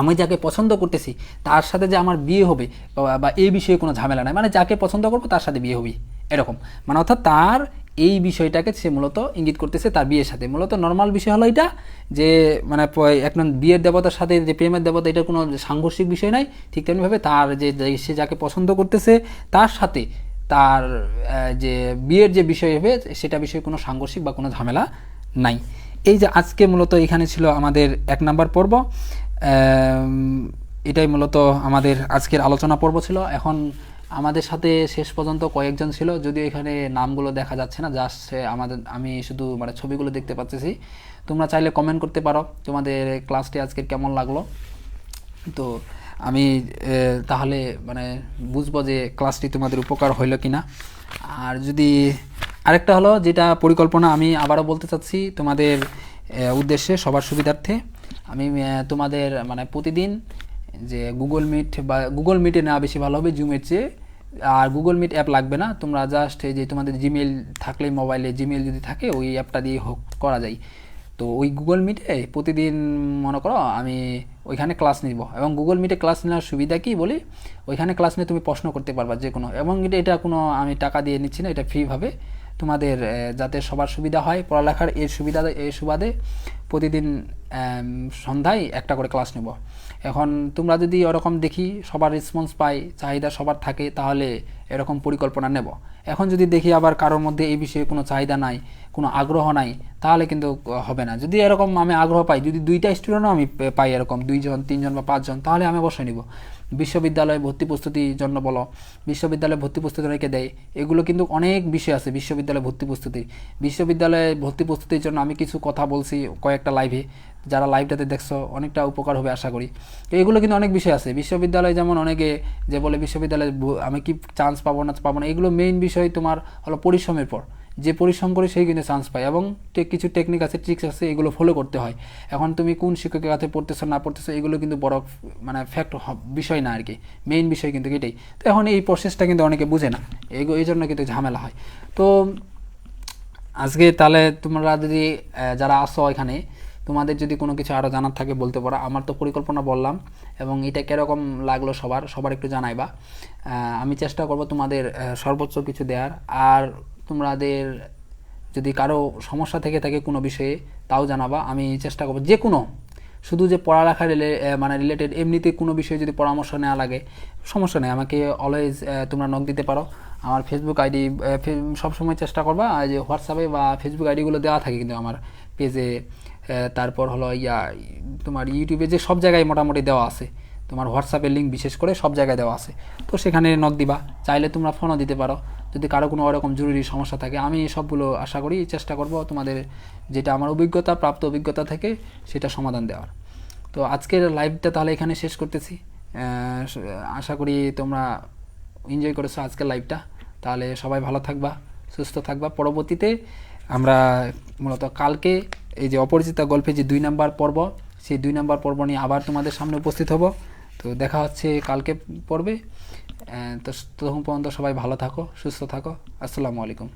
A: আমি যাকে পছন্দ করতেছি তার সাথে যে আমার বিয়ে হবে বা এই বিষয়ে কোনো ঝামেলা নাই, মানে যাকে পছন্দ করবো তার সাথে বিয়ে হবে এরকম, মানে অর্থাৎ তার এই বিষয়টাকে সে মূলত ইঙ্গিত করতেছে তার বিয়ের সাথে। মূলত নর্মাল বিষয় হলো এটা যে মানে এখন বিয়ের দেবতার সাথে যে প্রেমের দেবতা এটার কোনো সাংঘর্ষিক বিষয় নাই, ঠিক তেমনিভাবে তার যে সে যাকে পছন্দ করতেছে তার সাথে তার যে বিয়ের যে বিষয় হবে সেটা বিষয়ে কোনো সাংঘর্ষিক বা কোনো ঝামেলা নাই। এই যে আজকে মূলত এখানে ছিল আমাদের 1 নম্বর পর্ব, এটাই মূলত আমাদের আজকের আলোচনা পর্ব ছিল। এখন আমাদের সাথে শেষ পর্যন্ত কয়েকজন ছিল, যদিও এখানে নামগুলো দেখা যাচ্ছে না, জাস্ট আমি শুধু মানে ছবিগুলো দেখতে পাচ্ছি। তোমরা চাইলে কমেন্ট করতে পারো তোমাদের ক্লাসটি আজকের কেমন লাগলো, তো আমি তাহলে মানে বুঝবো যে ক্লাসটি তোমাদের উপকার হইল কিনা। আর যদি আরেকটা হলো যেটা পরিকল্পনা আমি আবারও বলতে চাচ্ছি তোমাদের উদ্দেশ্যে সবার সুবিধার্থে, আমি তোমাদের মানে প্রতিদিন যে গুগল মিট বা গুগল মিটে নেওয়া বেশি ভালো হবে জুমের চেয়ে। আর গুগল মিট অ্যাপ লাগবে না, তোমরা জাস্ট এই যে তোমাদের জিমেল থাকলে মোবাইলে জিমেল যদি থাকে ওই অ্যাপটা দিয়ে হোক করা যায়। তো ওই গুগল মিটে প্রতিদিন মনে করো আমি ওইখানে ক্লাস নিব, এবং গুগল মিটে ক্লাস নেওয়ার সুবিধা কি বলি, ওইখানে ক্লাস নিয়ে তুমি প্রশ্ন করতে পারবা যে কোনো, এবং এটা কোনো আমি টাকা দিয়ে নিচ্ছি না, এটা ফ্রিভাবে তোমাদের যাতে সবার সুবিধা হয় পড়ালেখার এর সুবাদে প্রতিদিন সন্ধ্যায় একটা করে ক্লাস নেব। এখন তোমরা যদি ওরকম দেখি সবার রেসপন্স পাই, চাহিদা সবার থাকে, তাহলে এরকম পরিকল্পনা নেব। এখন যদি দেখি আবার কারোর মধ্যে এই বিষয়ে কোনো চাহিদা নাই, কোনো আগ্রহ নাই, তাহলে কিন্তু হবে না। যদি এরকম আমি আগ্রহ পাই, যদি 2টা স্টুডেন্টও আমি পাই এরকম 2 জন 3 জন বা 5 জন, তাহলে আমি অবশ্যই নিব। বিশ্ববিদ্যালয়ে ভর্তি প্রস্তুতির জন্য বলো, বিশ্ববিদ্যালয়ে ভর্তি প্রস্তুতি রেখে দেয়, এগুলো কিন্তু অনেক বিষয় আছে বিশ্ববিদ্যালয়ে ভর্তি প্রস্তুতির। বিশ্ববিদ্যালয়ে ভর্তি প্রস্তুতির জন্য আমি কিছু কথা বলছি কয়েকটা লাইভে, যারা লাইভটাতে দেখছো অনেকটা উপকার হবে আশা করি। তো এগুলো কিন্তু অনেক বিষয় আছে বিশ্ববিদ্যালয়ে, যেমন অনেকে যে বলে বিশ্ববিদ্যালয়ে আমি কি চান্স পাবো না, এগুলো মেইন বিষয় তোমার হলো পরিশ্রমের পর। যে পরিশ্রম করে সেই কিন্তু চান্স পায়, এবং কিছু টেকনিক আছে, ট্রিক্স আছে, এগুলো ফলো করতে হয়। এখন তুমি কোন শিক্ষকের কাছে পড়তেছো না পড়তেছো এগুলো কিন্তু বড় মানে ফ্যাক্ট বিষয় না আর কি, মেইন বিষয় কিন্তু এটাই। তো এখন এই প্রসেসটা কিন্তু অনেকে বুঝে না, এই জন্য কিন্তু ঝামেলা হয়। তো আজকে তাহলে তোমরা যদি যারা আসো এখানে, তোমাদের যদি কোনো কিছু আরও জানার থাকে বলতে পারো। আমার তো পরিকল্পনা বললাম, এবং এটা কীরকম লাগলো সবার একটু জানাইবা। আমি চেষ্টা করব তোমাদের সর্বোচ্চ কিছু দেওয়ার। আর তোমাদের যদি কারো সমস্যা থেকে থাকে কোনো বিষয়ে, তাও জানাবা। আমি চেষ্টা করব যে কোনো, শুধু যে পড়ালেখা মানে রিলেটেড, এমনিতে কোনো বিষয়ে যদি পরামর্শ নেওয়া লাগে সমস্যা নেই, আমাকে অলওয়েজ তোমরা নক দিতে পারো। আমার ফেসবুক আইডি সবসময় চেষ্টা করবা, যে হোয়াটসঅ্যাপে বা ফেসবুক আইডিগুলো দেওয়া থাকে কিন্তু আমার পেজে, তারপর হলো তোমার ইউটিউবে, যে সব জায়গায় মোটামুটি দেওয়া আছে। তোমার হোয়াটসঅ্যাপের লিঙ্ক বিশেষ করে সব জায়গায় দেওয়া আছে, তো সেখানে নক দিবা। চাইলে তোমরা ফোনও দিতে পারো যদি কারো কোনো ওরকম জরুরি সমস্যা থাকে। আমি সবগুলো আশা করি চেষ্টা করব তোমাদের যেটা আমার প্রাপ্ত অভিজ্ঞতা থেকে সেটা সমাধান দেওয়ার। তো আজকের লাইভটা তাহলে এখানে শেষ করতেছি। আশা করি তোমরা এনজয় করেছো আজকের লাইভটা। তাহলে সবাই ভালো থাকবা, সুস্থ থাকবা। পরবর্তীতে আমরা মূলত কালকে এই যে অপরিচিতা গল্পে যে 2 নম্বর পর্ব, সেই 2 নম্বর পর্ব নিয়ে আবার তোমাদের সামনে উপস্থিত হব। তো দেখা হচ্ছে কালকে পর্বে। তো তখন পর্যন্ত সবাই ভালো থাকো, সুস্থ থাকো। আসসালামু আলাইকুম।